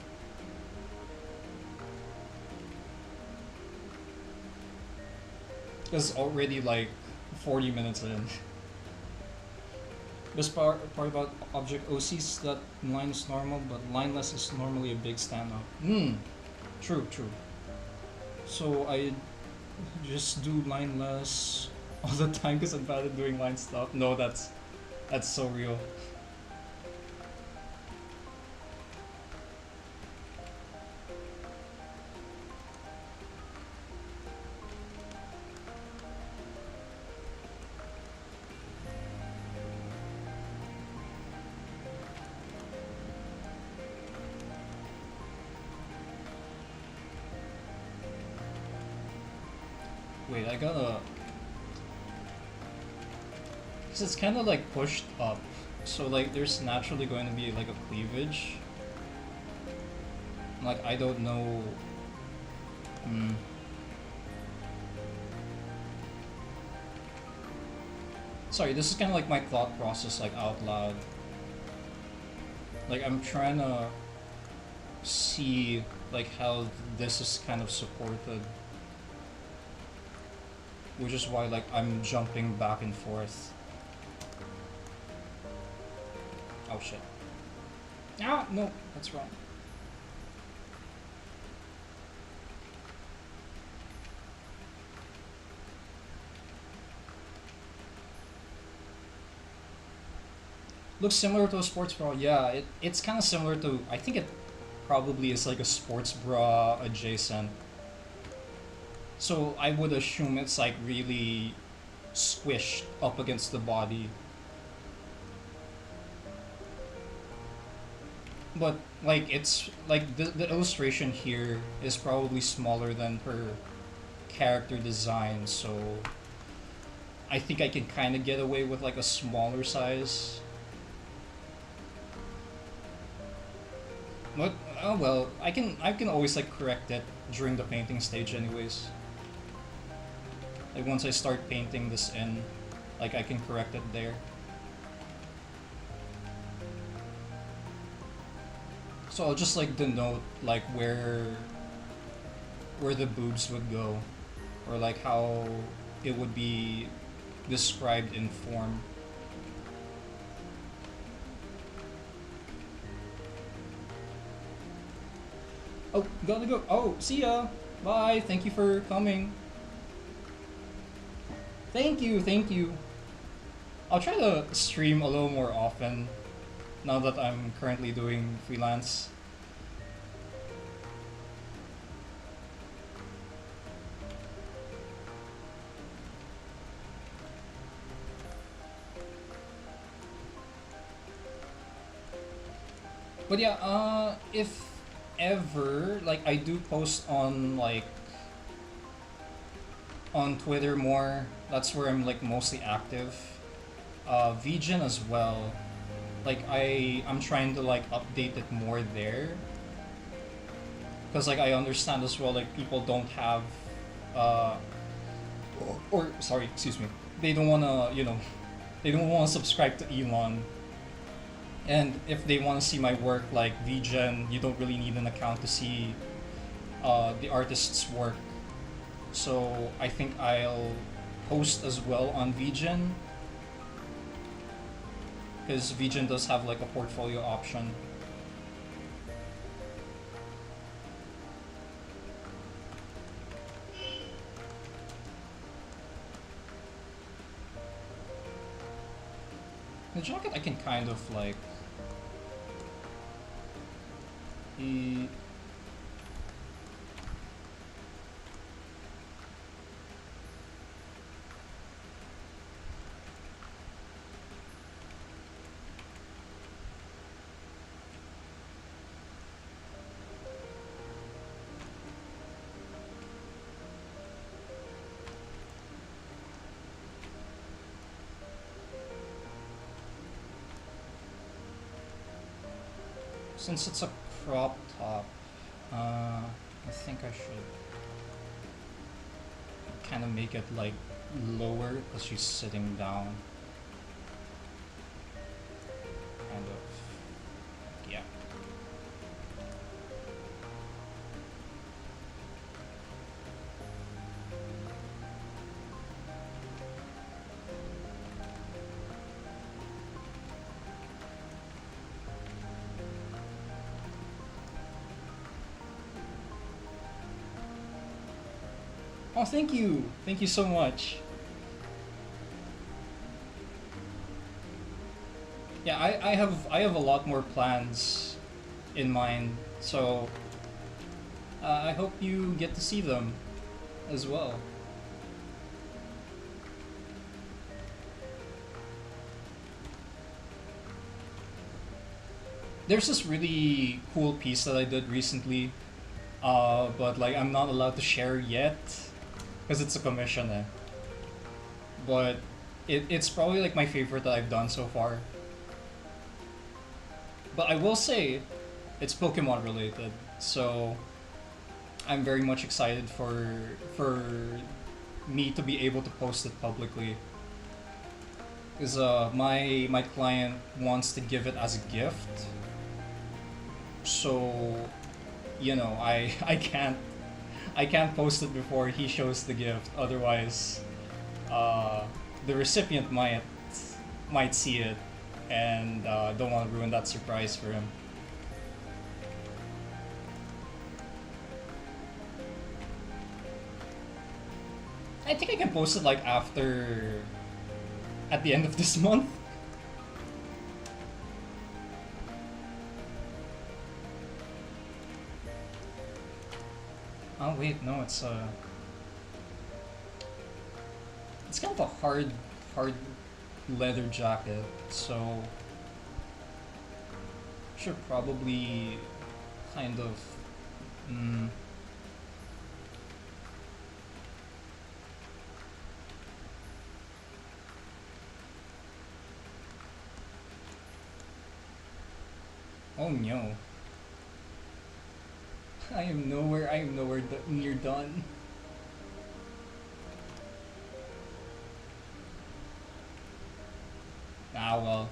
It's already like 40 minutes in. Best part about object OCs that line is normal, but lineless is normally a big standout. True, true. So I just do lineless all the time because I'm bad at doing line stuff. No, that's so real. Wait, I gotta... Because it's kind of like pushed up. So like there's naturally going to be like a cleavage. Like I don't know... Sorry, this is kind of like my thought process like out loud. Like I'm trying to see like how this is kind of supported. Which is why like I'm jumping back and forth. Oh shit. Ah, no, that's wrong. Looks similar to a sports bra. Yeah, it's kind of similar to, I think it probably is like a sports bra adjacent. So I would assume it's like really squished up against the body. But like it's like the illustration here is probably smaller than her character design, so I think I can kind of get away with like a smaller size. But oh well, I can always like correct it during the painting stage anyways. Like once I start painting this in, like I can correct it there. So I'll just like denote like where the boobs would go, or like how it would be described in form. Oh, gotta go. Oh, see ya. Bye. Thank you for coming. Thank you, thank you. I'll try to stream a little more often now that I'm currently doing freelance. But yeah, if ever, like I do post on like on Twitter more. That's where I'm like mostly active. VGen as well. Like I'm trying to like update it more there. Cause like I understand as well like people don't have or sorry, excuse me. They don't wanna, you know, they don't wanna subscribe to Elon. And if they wanna see my work like VGen, you don't really need an account to see the artist's work. So I think I'll post as well on VGen, because VGen does have like a portfolio option. The jacket I can kind of like since it's a crop top, I think I should kind of make it like lower because she's sitting down. Kind of, yeah. Oh, thank you. Thank you so much. Yeah, I have a lot more plans in mind, so I hope you get to see them as well. There's this really cool piece that I did recently, but like I'm not allowed to share yet because it's a commission. But it's probably like my favorite that I've done so far. But I will say, it's Pokemon related, so I'm very much excited for me to be able to post it publicly. Because my client wants to give it as a gift, so I can't post it before he shows the gift. Otherwise, uh, the recipient might see it and don't want to ruin that surprise for him. I think I can post it like at the end of this month. Oh wait, no, it's kind of a hard leather jacket, so should probably kind of. Mm, oh no. I am nowhere near done. Ah well.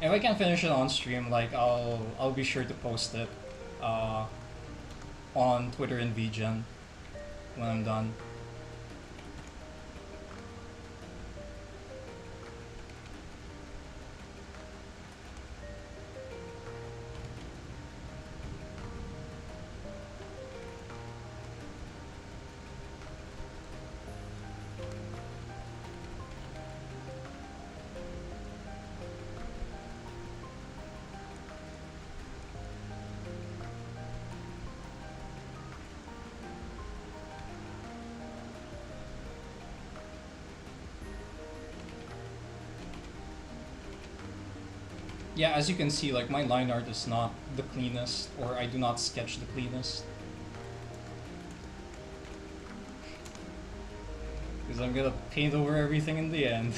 If I can finish it on stream, like I'll be sure to post it uh on Twitter and VGen when I'm done. Yeah, as you can see, like my line art is not the cleanest, or I do not sketch the cleanest. Because I'm gonna paint over everything in the end.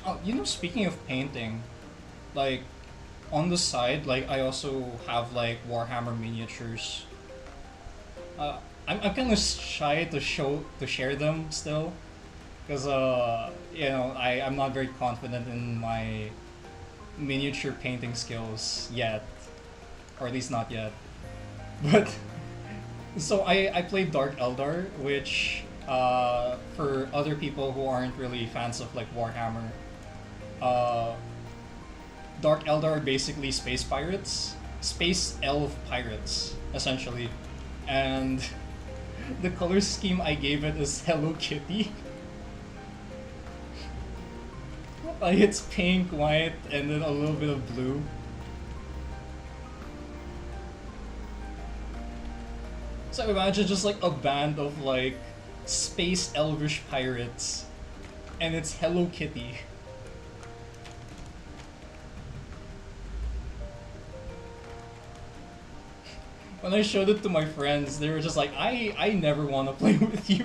Oh, speaking of painting, like on the side, like I also have like Warhammer miniatures. Uh, I'm kind of shy to share them still, because I'm not very confident in my miniature painting skills yet, or at least not yet. But so I played Dark Eldar, which for other people who aren't really fans of like Warhammer, uh, Dark Eldar are basically space pirates, space elf pirates, essentially. And the color scheme I gave it is Hello Kitty. Like it's pink, white, and then a little bit of blue. So imagine just like a band of like space elvish pirates, and it's Hello Kitty. When I showed it to my friends, they were just like, I never want to play with you.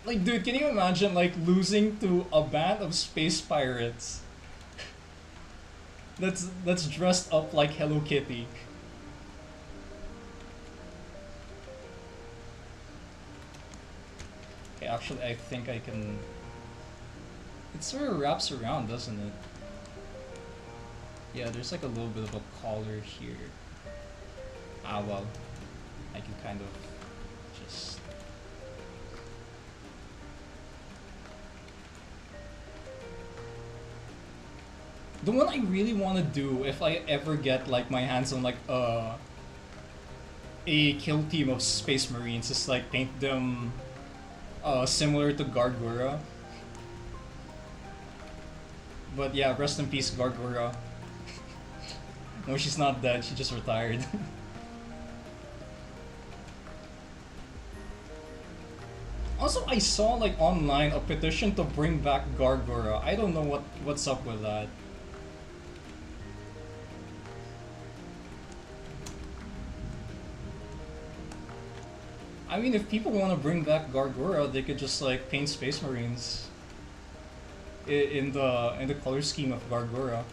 Like, dude, can you imagine like losing to a band of space pirates that's dressed up like Hello Kitty? Okay, actually, I think I can. It sort of wraps around, doesn't it? Yeah, there's like a little bit of a collar here. Ah well, I can kind of just... The one I really want to do, if I ever get like my hands on like a kill team of Space Marines, is like paint them similar to Gargura. But yeah, rest in peace, Gargura. No, she's not dead. She just retired. Also, I saw like online a petition to bring back Gargura. I don't know what's up with that. I mean, if people want to bring back Gargura, they could just like paint Space Marines in the color scheme of Gargura.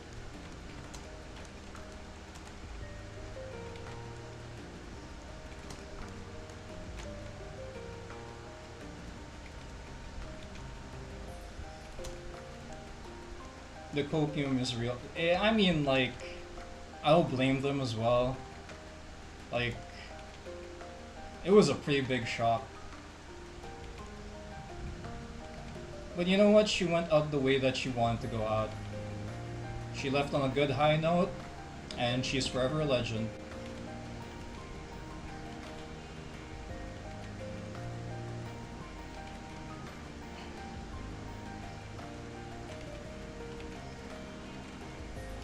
The copium is real. I mean, like, I'll blame them as well. Like, it was a pretty big shock. But you know what? She went out the way that she wanted to go out. She left on a good high note, and she's forever a legend.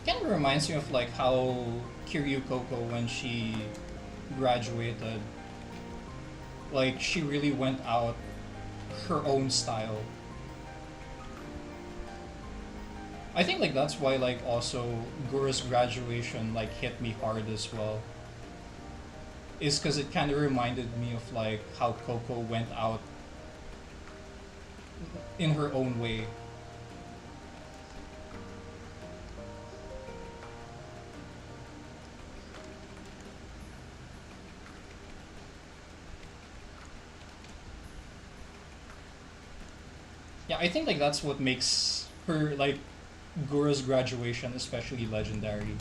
It kind of reminds me of like how Kiryu Koko, when she graduated, like she really went out her own style. I think like that's why like also Gura's graduation like hit me hard as well. Is because it kind of reminded me of like how Coco went out in her own way. Yeah, I think like that's what makes her like Gura's graduation especially legendary.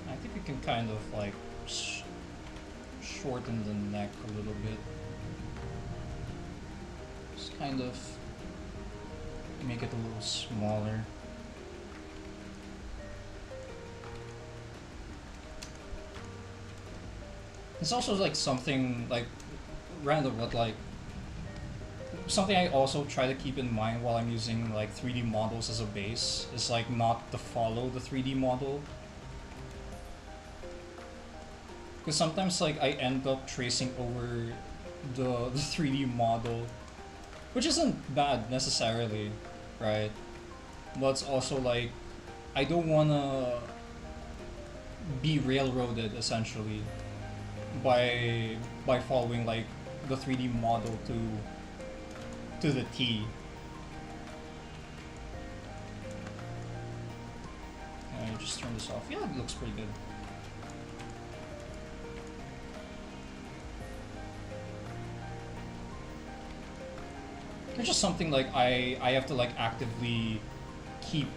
I think we can kind of like shorten the neck a little bit. Just kind of make it a little smaller. It's also like something like random, but like something I also try to keep in mind while I'm using like 3D models as a base is like not to follow the 3D model. Because sometimes like I end up tracing over the 3D model, which isn't bad necessarily, right? But it's also like I don't wanna be railroaded essentially by following like the 3D model to the T. Can I just turn this off? Yeah, it looks pretty good. It's just something like I have to like actively keep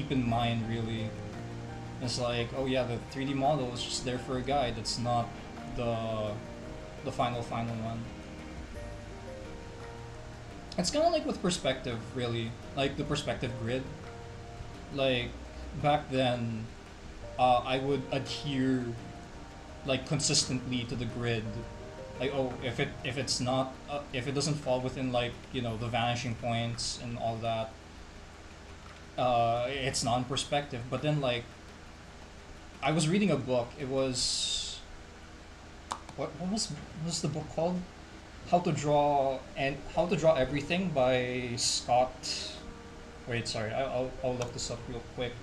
in mind really. It's like, oh yeah, the 3D model is just there for a guide. It's not the final one. It's kind of like with perspective, really, like the perspective grid. Like back then, I would adhere like consistently to the grid like, oh, if it doesn't fall within, like, the vanishing points and all that, it's non-perspective. But then, like, I was reading a book. It was what was the book called? How to Draw Everything by Scott. Wait, sorry. I'll look this up real quick.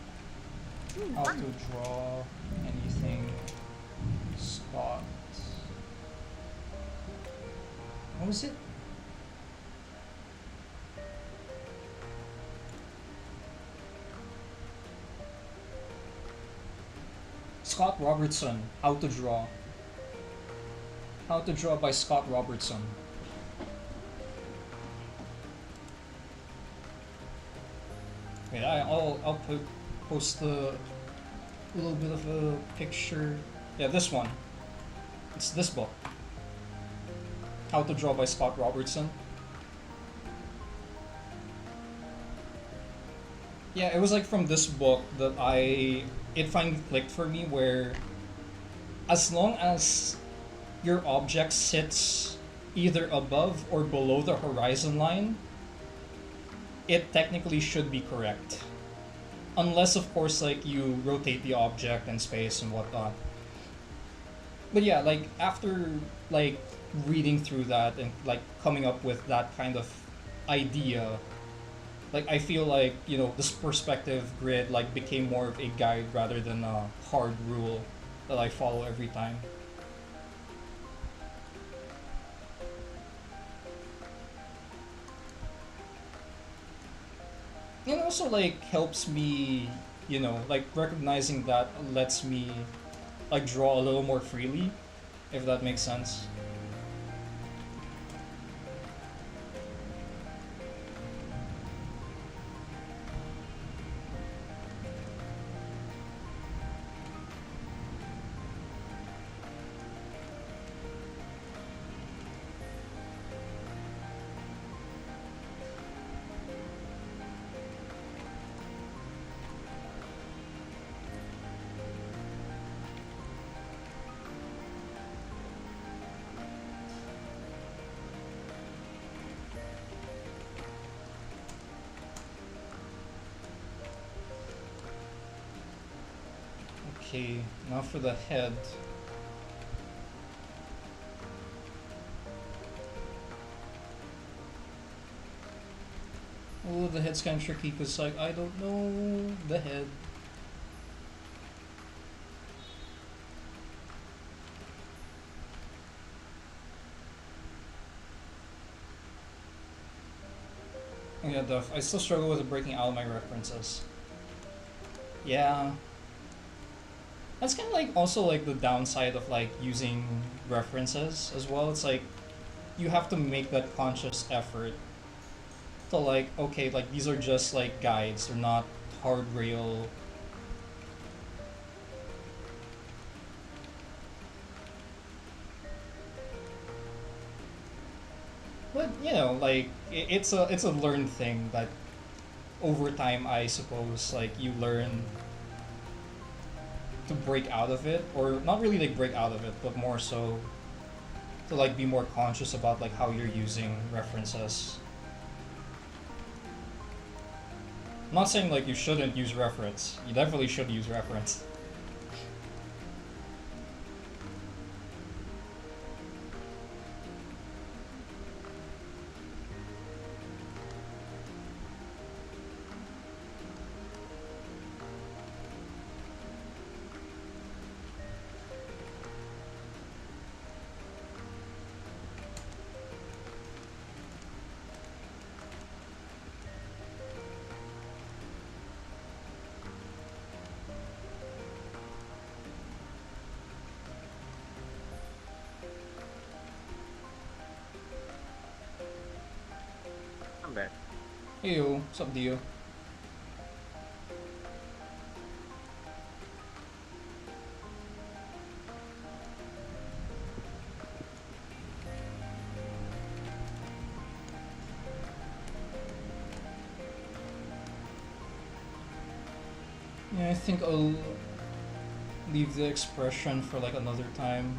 How to Draw Anything, Scott. What was it? Scott Robertson. How to Draw. How to Draw by Scott Robertson. Wait, I'll post a little bit of a picture. Yeah, this one. It's this book. How to Draw by Scott Robertson. Yeah, it was like from this book that it finally clicked for me, where as long as your object sits either above or below the horizon line, it technically should be correct. Unless, of course, like, you rotate the object in space and whatnot. But yeah, like, after, like, reading through that and, like, coming up with that kind of idea, like, I feel like, this perspective grid, like, became more of a guide rather than a hard rule that I follow every time. And also, like, helps me, like, recognizing that lets me, like, draw a little more freely, if that makes sense. Okay, now for the head. Oh, the head's kind of tricky because, like, I don't know the head. Oh yeah, I still struggle with breaking out of my references. Yeah. That's kind of like also like the downside of like using references as well. It's like you have to make that conscious effort to like, okay, like these are just like guides, they're not hard rail. But like it's a learned thing that over time, I suppose, like you learn to break out of it, or not really like break out of it, but more so to like be more conscious about like how you're using references. I'm not saying like you shouldn't use reference. You definitely should use reference. I'm back. Hey yo, what's up, Dio? Yeah, I think I'll leave the expression for like another time.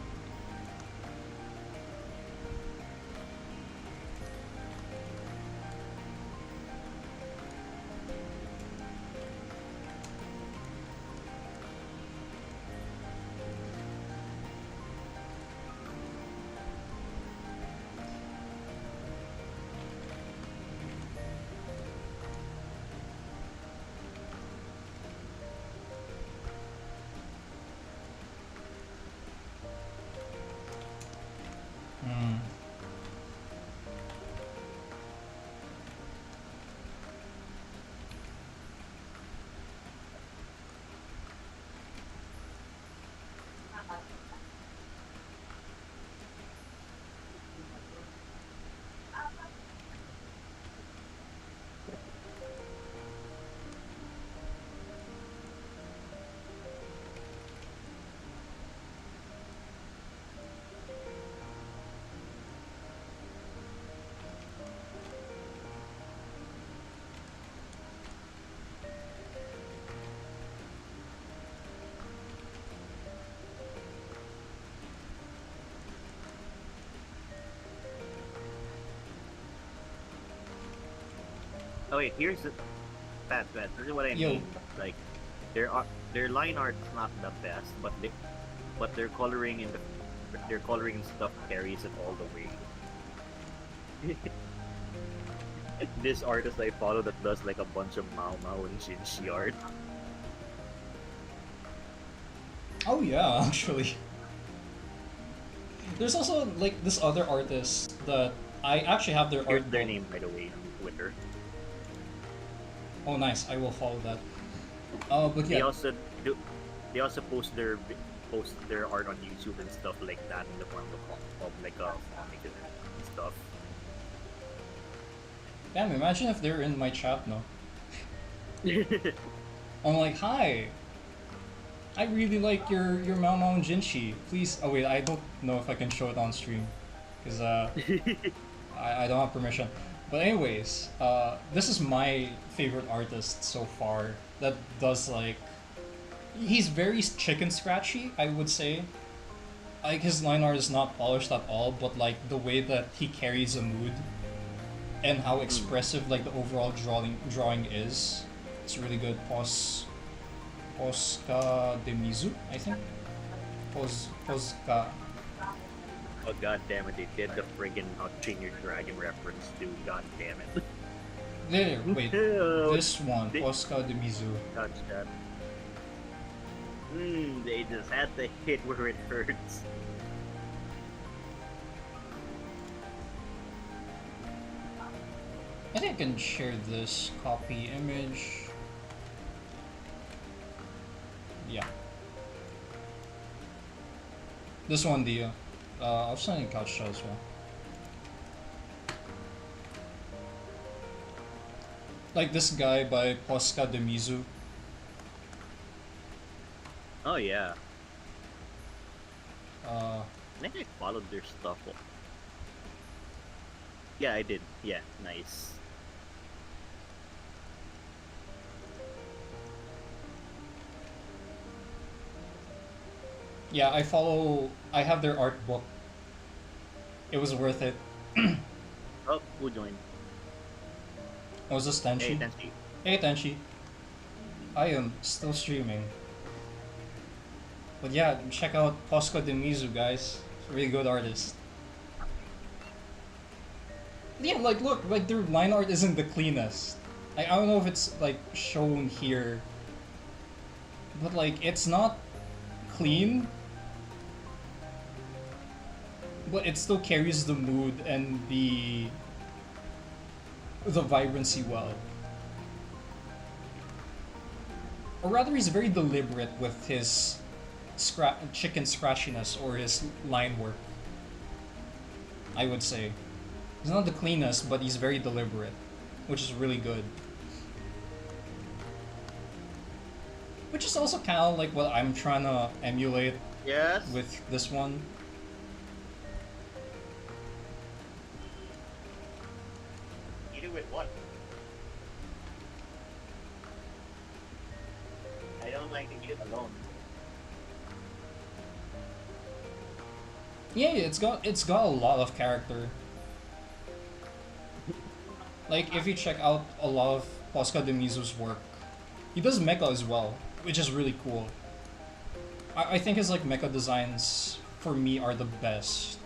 Oh wait, here's what I Yo, mean. Like, their art, their line art's not the best, but their coloring and stuff carries it all the way. This artist I follow that does like a bunch of Mao Mao and Shinshi art. oh yeah, actually. There's also like this other artist that I actually have their Here's art their book. name by the way on Twitter. Oh, nice. I will follow that. But They yeah, also do. They also post their art on YouTube and stuff like that in the form of like a comic and stuff. damn. Imagine if they're in my chat now. I'm like, hi. I really like your Mao Mao and Jinshi. Please. Oh wait, I don't know if I can show it on stream, because I don't have permission. But anyways, this is my favorite artist so far that does like he's very chicken scratchy, I would say. Like his line art is not polished at all, but like the way that he carries a mood and how expressive like the overall drawing is, it's really good. Posca de Mizu, I think. Posca. Oh god damn it! They did the friggin' How to Train Your Dragon reference too. God damn it! There, wait. This one, They Posca de Mizu. touch that. They just had to hit where it hurts. I think I can share this copy image. Yeah. This one, the I'll send you couch shot as well. Like this guy by Posca de Mizu. Oh yeah, Uh, I think I followed their stuff. Yeah, I did. Yeah, nice. yeah, I have their art book. It was worth it. Oh, who joined? Was this Hey, Tenchi? Tenchi. Hey Tenchi. I am still streaming. But yeah, check out Posca de Mizu, guys. It's a really good artist. Yeah, like look, like their line art isn't the cleanest. I don't know if it's like shown here, but like it's not clean, but it still carries the mood and the vibrancy well. Or rather, he's very deliberate with his chicken scratchiness or his line work. I would say he's not the cleanest, but he's very deliberate, which is really good. Which is also kind of like what I'm trying to emulate Yes. with this one. Eat it with what? I don't like to eat it alone. Yeah, it's got a lot of character. Like if you check out a lot of Posca de Mizu's work, he does mecha as well, which is really cool. I think his like mecha designs for me are the best.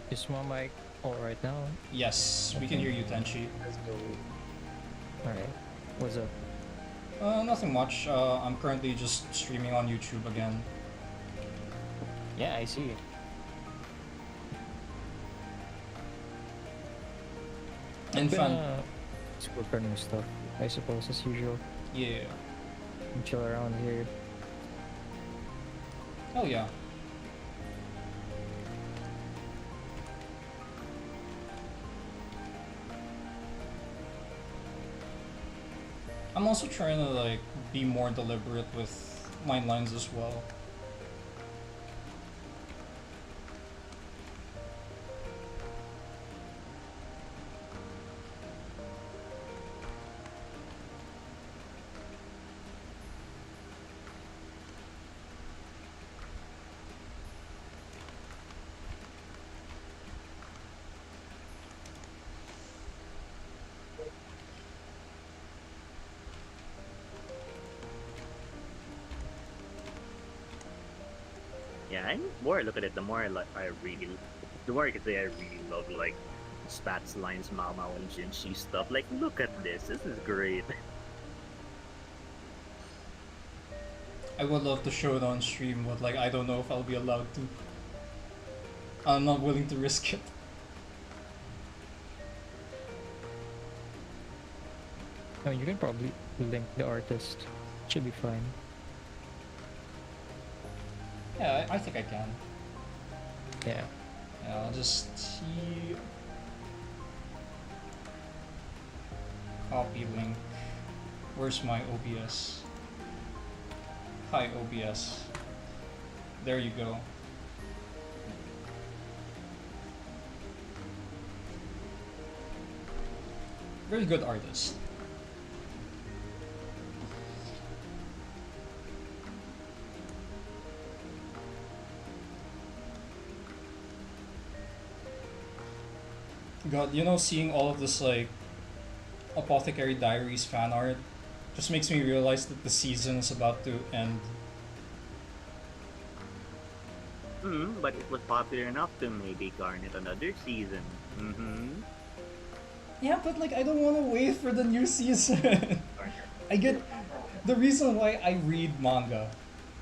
Is my mic all right now? Yes, we can hear you, Tenchi. Let's go. Alright. What's up? Nothing much. I'm currently just streaming on YouTube again. Yeah, I see. And fun. School partner stuff, I suppose, as usual. Yeah. And chill around here. Oh yeah. I'm also trying to like be more deliberate with my lines as well. Yeah, and the more I look at it, the more the more I can say I really love like Spats lines, Mao Mao, and Jinshi stuff. Like, look at this. This is great. I would love to show it on stream, but like I don't know if I'll be allowed to. I'm not willing to risk it. I mean, you can probably link the artist. Should be fine. Yeah, I think I can. Yeah. Yeah, I'll just see. Copy link. Where's my OBS? Hi OBS. There you go. Very good artist. God, you know, seeing all of this like Apothecary Diaries fan art just makes me realize that the season is about to end. But it was popular enough to maybe garner another season. Yeah, but like I don't want to wait for the new season. I get the reason why I read manga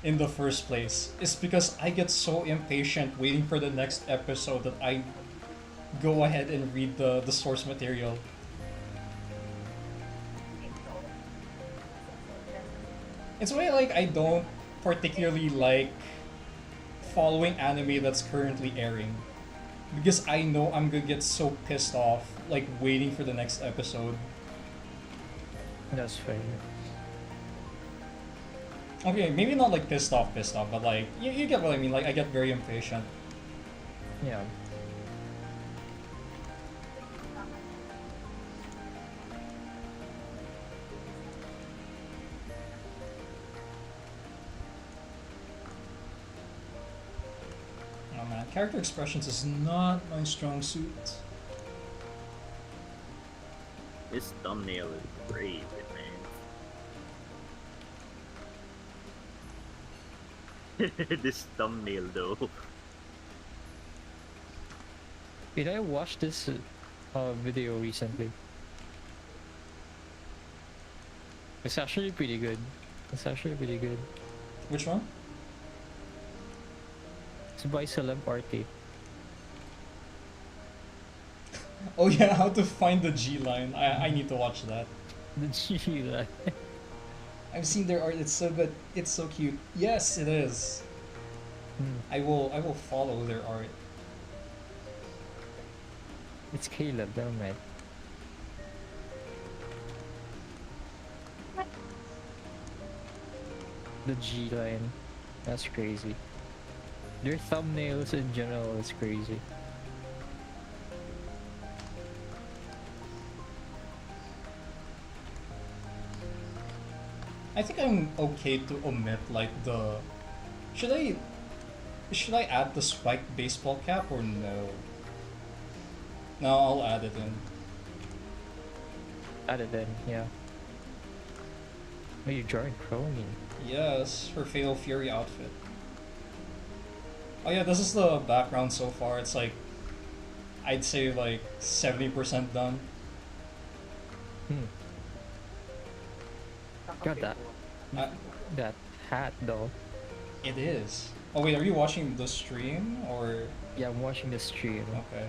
in the first place is because I get so impatient waiting for the next episode that I go ahead and read the source material. It's why like I don't particularly like following anime that's currently airing. Because I know I'm gonna get so pissed off like waiting for the next episode. That's fair. Okay, maybe not like pissed off, but like you get what I mean. Like I get very impatient. Yeah. Oh man, character expressions is not my strong suit. This thumbnail is great, man. This thumbnail, though. Did I watch this video recently? It's actually pretty good. It's actually pretty good. Which one? It's by Celeb Party. Oh yeah, how to find the G line. I need to watch that. The G line. I've seen their art. It's so good. It's so cute. Yes, it is. I will follow their art. It's Caleb, damn it. The G line. That's crazy. Their thumbnails in general is crazy. I think I'm okay to omit like the. Should I add the spiked baseball cap or no? No, I'll add it in. Add it in, yeah. Oh, you're drawing Crony. Yes, her Fatal Fury outfit. Oh yeah, this is the background so far. It's like, I'd say like 70% done. Got that. That hat though. It is. Oh wait, are you watching the stream or? Yeah, I'm watching the stream. Okay.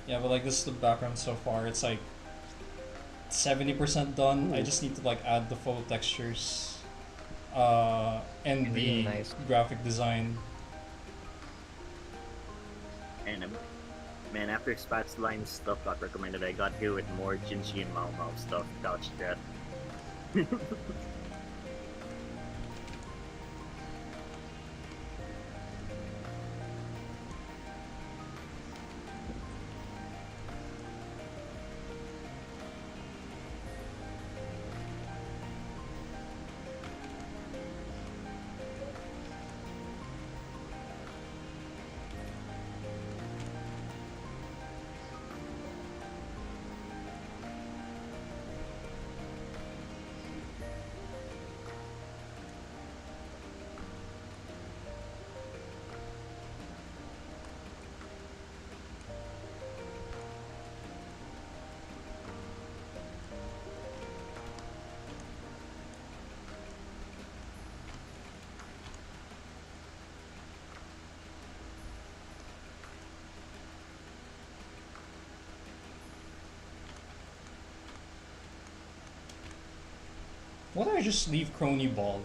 Yeah, but like this is the background so far. It's like 70% done. Ooh. I just need to like add the photo textures, and Really the nice. graphic design. And man, after Spat's line stuff got recommended, I got here with more Jinshi and Mao Mao stuff. Couch chat. What if I just leave Crony bald?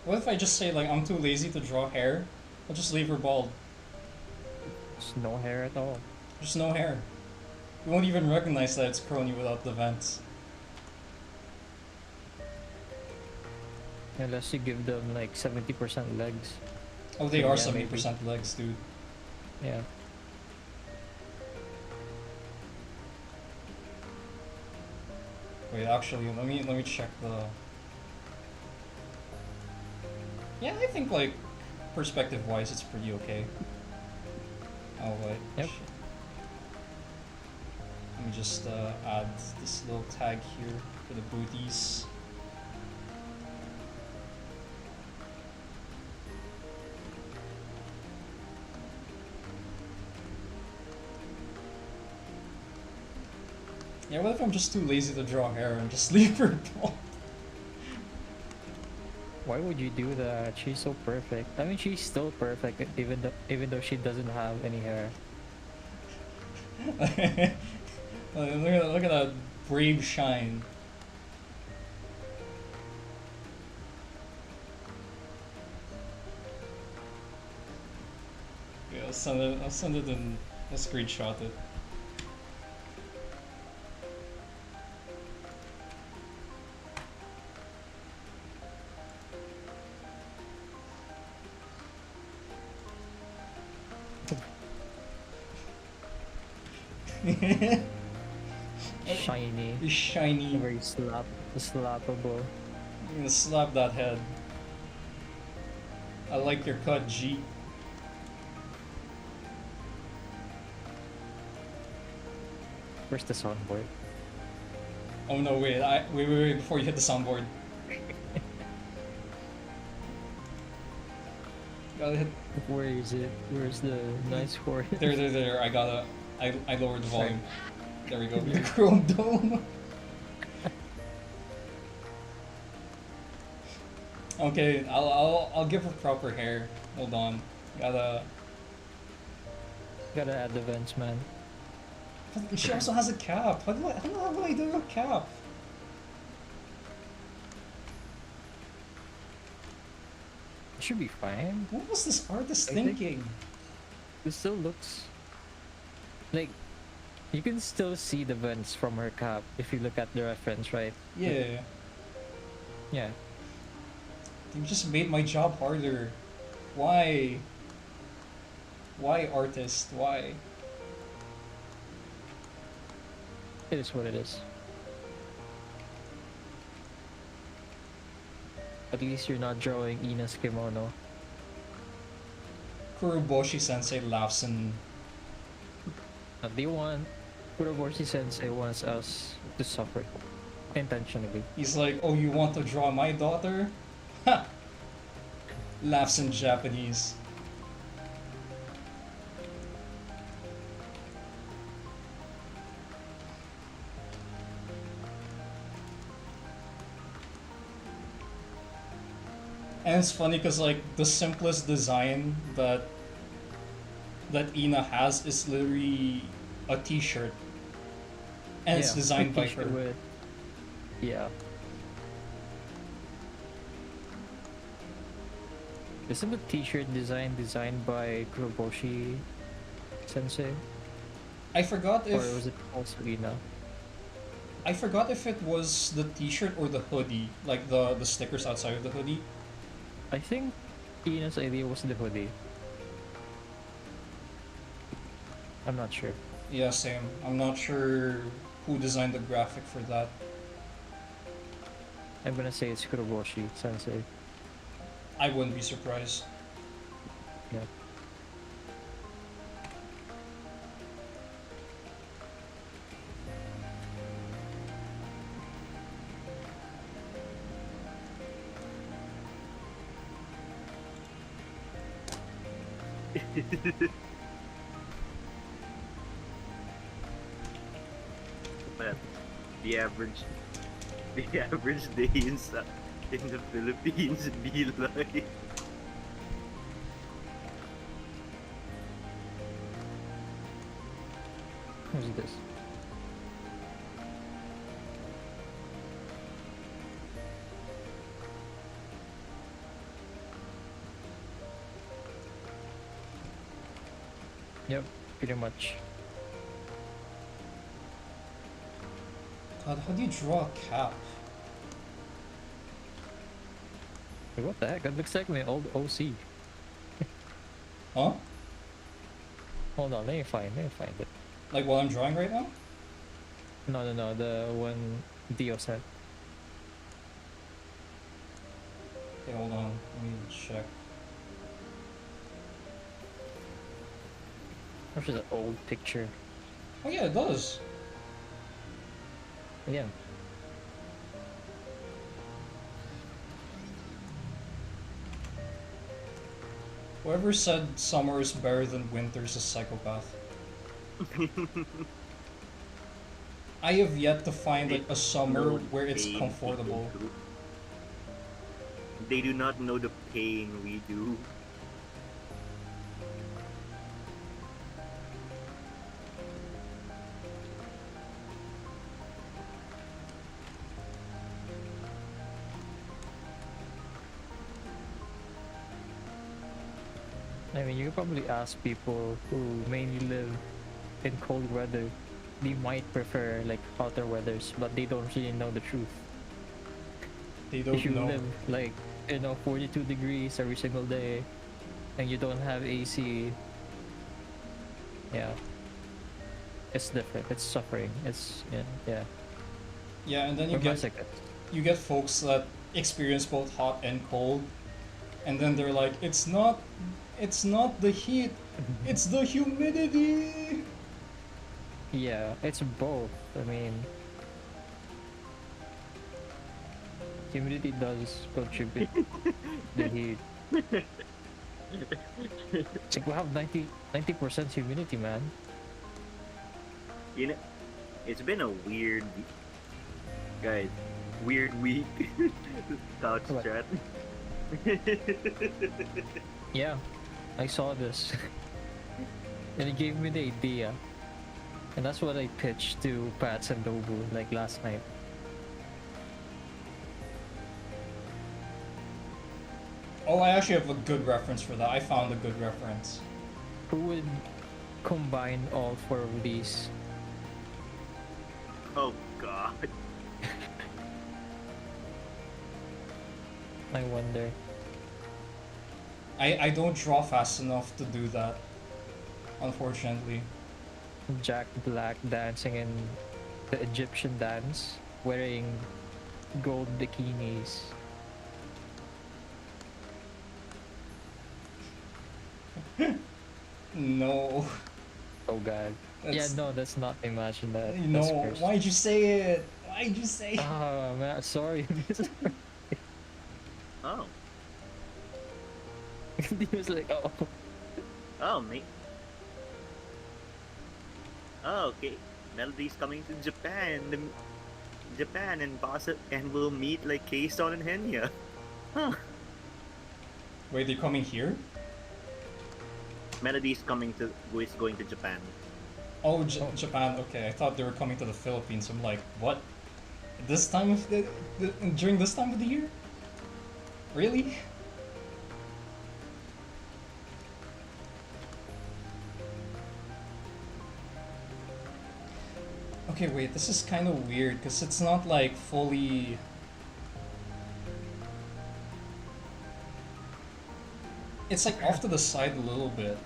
What if I just say like I'm too lazy to draw hair? I'll just leave her bald. There's no hair at all. Just no hair. You won't even recognize that it's Crony without the vents. Unless you give them like 70% legs. Oh, they Yeah, are maybe. 70% legs, dude. Yeah. Wait, actually, let me check the. Yeah, I think like perspective-wise, it's pretty okay. Oh wait. Yep. Shit. Let me just add this little tag here for the booties. Yeah, what if I'm just too lazy to draw hair and just leave her bald? Why would you do that? She's so perfect. I mean, she's still perfect even though she doesn't have any hair. Look at that brave shine. Yeah, I'll send it and I'll screenshot it. Shiny. It's shiny. Very slappable. I'm gonna slap that head. I like your cut, G. Where's the soundboard? Oh no, wait, before you hit the soundboard. Gotta hit. Where is it? Where's the nice chord? There. I lowered the volume. There we go. Your chrome dome. Okay, I'll give her proper hair. Hold on. Gotta Gotta add the vents, man. She also has a cap. How do I do a cap? It should be fine. What was this artist I think- thinking? It still looks like you can still see the vents from her cap if you look at the reference, right? Yeah, Yeah. you just made my job harder. Why? Why, artist? Why? It is what it is. At least you're not drawing Ina's kimono. Kuroboshi Sensei laughs and Kuroboshi Sensei wants us to suffer intentionally. he's like, "Oh, you want to draw my daughter?" Ha! Laughs in Japanese. And it's funny because like the simplest design that Ina has is literally a T-shirt, and it's Yeah, designed a by t-shirt her. with- Yeah. Isn't the t-shirt designed by Kuroboshi Sensei? I forgot Or if was it also Ina? I forgot if it was the T-shirt or the hoodie, like the stickers outside of the hoodie. I think Ina's idea was the hoodie. I'm not sure. Yeah, same. I'm not sure who designed the graphic for that. I'm gonna say it's Kuroboshi Sensei. I wouldn't be surprised. Yeah. But the average day in the Philippines be like Who's this? Yep, pretty much. God, how do you draw a cap? Wait, what the heck? That looks like my old OC. Huh? Hold on, let me find it. Like what I'm drawing right now? No, no, no, the one Dio said. Okay, hold on. Let me check. That's just an old picture. Oh yeah, it does. Yeah. Whoever said summer is better than winter is a psychopath. I have yet to find like a summer know the where it's pain people comfortable. do. They do not know the pain we do. I mean, you could probably ask people who mainly live in cold weather. They might prefer like hotter weathers, but they don't really know the truth. They If don't you know. live like 42 degrees every single day, and you don't have AC, yeah, it's different. It's suffering. It's yeah. Yeah, and then Or massacre. you get folks that experience both hot and cold, and then they're like, it's not the heat, it's the humidity. Yeah, it's both. I mean, humidity does contribute to the heat. It's like we have 90% humidity, man. You know, it's been a weird, guys, weird week. Couch What? chat. Yeah, I saw this. And it gave me the idea. And that's what I pitched to Pats and Dobu like last night. Oh, I actually have a good reference for that. I found a good reference. Who would combine all four of these? Oh God. I wonder. I don't draw fast enough to do that, unfortunately. Jack Black dancing in the Egyptian dance, wearing gold bikinis. No. Oh god. Yeah, That's, no, let's not imagine that. That's no, cursed. why'd you say it? Why'd you say it? Oh man, sorry. Oh. He was like, oh. Oh, mate. Oh, okay. Melody's coming to Japan. Japan and and we'll meet like Keystone and Henya. Huh. Wait, they're coming here? Melody's is going to Japan. Oh, Japan. Okay, I thought they were coming to the Philippines. I'm like, what? This time of during this time of the year? Really? Okay, wait. This is kind of weird because it's not like fully. It's like off to the side a little bit.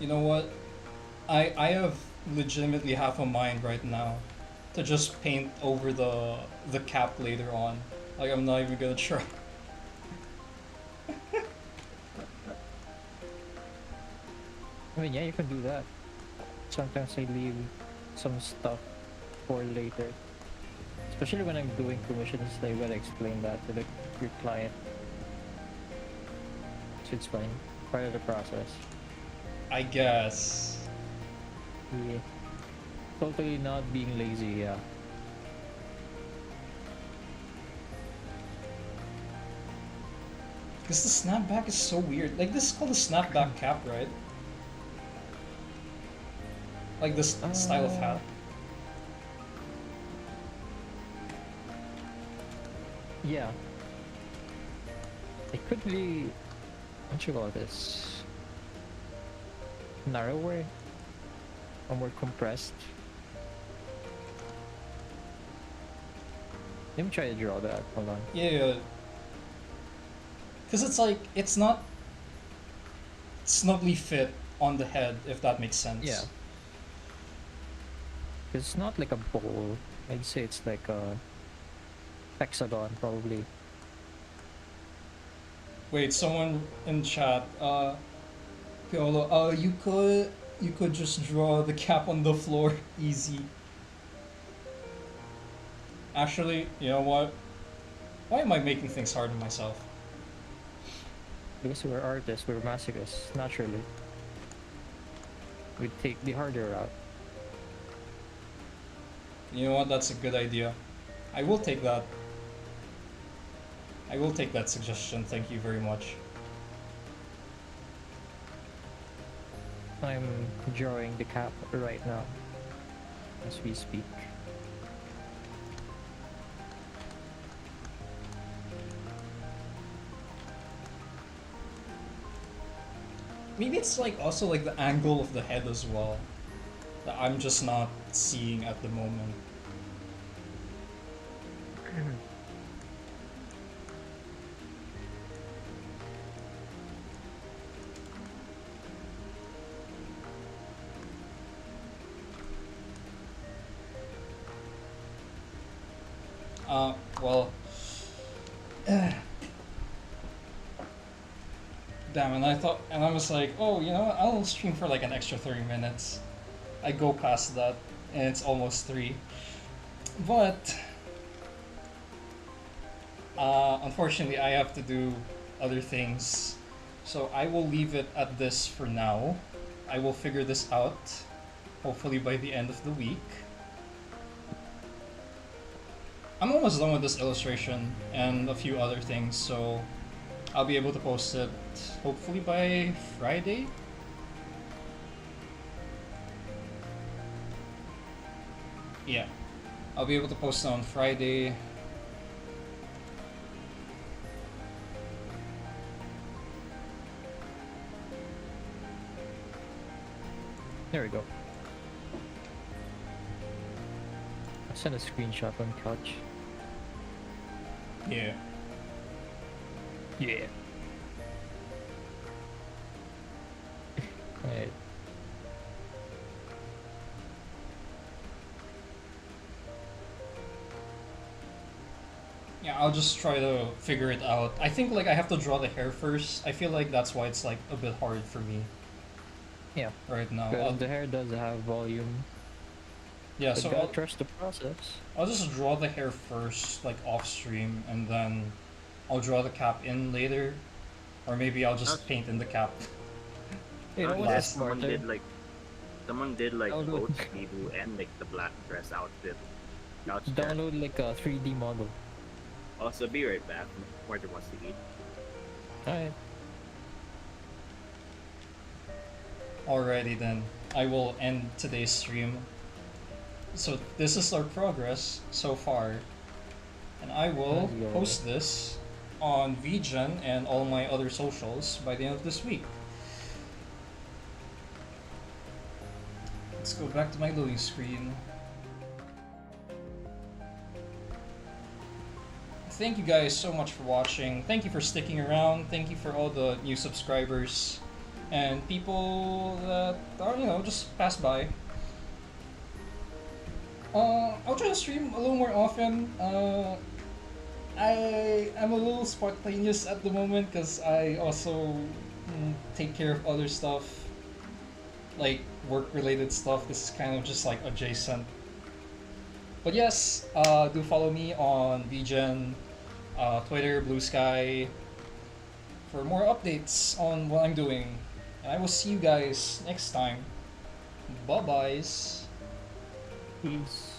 You know what? I have legitimately half a mind right now to just paint over the cap later on. Like I'm not even gonna try. I mean, yeah, you can do that. Sometimes I leave some stuff for later. Especially when I'm doing commissions, I gotta explain that to your client. So it's fine. Part of the process. I guess. Yeah. Totally not being lazy, yeah. Because the snapback is so weird. Like, this is called a snapback cap, right? Like this style of hat. Yeah. It could be, what you call this? Narrower? Or more compressed? Let me try to draw that. Hold on. Yeah. Because it's like, it's not snugly fit on the head, if that makes sense. Yeah. It's not like a bowl. I'd say it's like a hexagon, probably. Wait, someone in chat, Piolo, you could just draw the cap on the floor, easy. Actually, you know what? Why am I making things hard on myself? Because we're artists, we're masochists, naturally. We take the harder route. You know what? That's a good idea. I will take that. I will take that suggestion. Thank you very much. I'm drawing the cap right now, as we speak. Maybe it's like also like the angle of the head as well that I'm just not seeing at the moment. Well, damn, and I was like, oh, you know what, I'll stream for like an extra 30 minutes. I go past that, and it's almost 3. But, unfortunately, I have to do other things. So I will leave it at this for now. I will figure this out, hopefully by the end of the week. I'm almost done with this illustration and a few other things, so I'll be able to post it hopefully by Friday. Yeah, I'll be able to post it on Friday. There we go. I sent a screenshot on couch. Yeah. Yeah. Alright. Yeah, I'll just try to figure it out. I think like I have to draw the hair first. I feel like that's why it's like a bit hard for me Yeah. right now. Because the hair does have volume. Yeah, But so gotta trust the process. I'll just draw the hair first, like off stream, and then I'll draw the cap in later. Or maybe I'll just paint in the cap. You know what Unless is someone smarter? someone did like Download. both Bibu and like the black dress outfit. Couch chair. Download like a 3D model. Also, be right back. Martin wants to eat. Alright. Alrighty then, I will end today's stream. So this is our progress so far. And I will Let's go. post this on VGen and all my other socials by the end of this week. Let's go back to my loading screen. Thank you guys so much for watching. Thank you for sticking around. Thank you for all the new subscribers and people that are, you know, just pass by. I'll try to stream a little more often. I am a little spontaneous at the moment because I also take care of other stuff, like work-related stuff. This is kind of just like adjacent. But yes, do follow me on VGen, Twitter, Blue Sky, for more updates on what I'm doing. And I will see you guys next time. Bye-byes. Peace.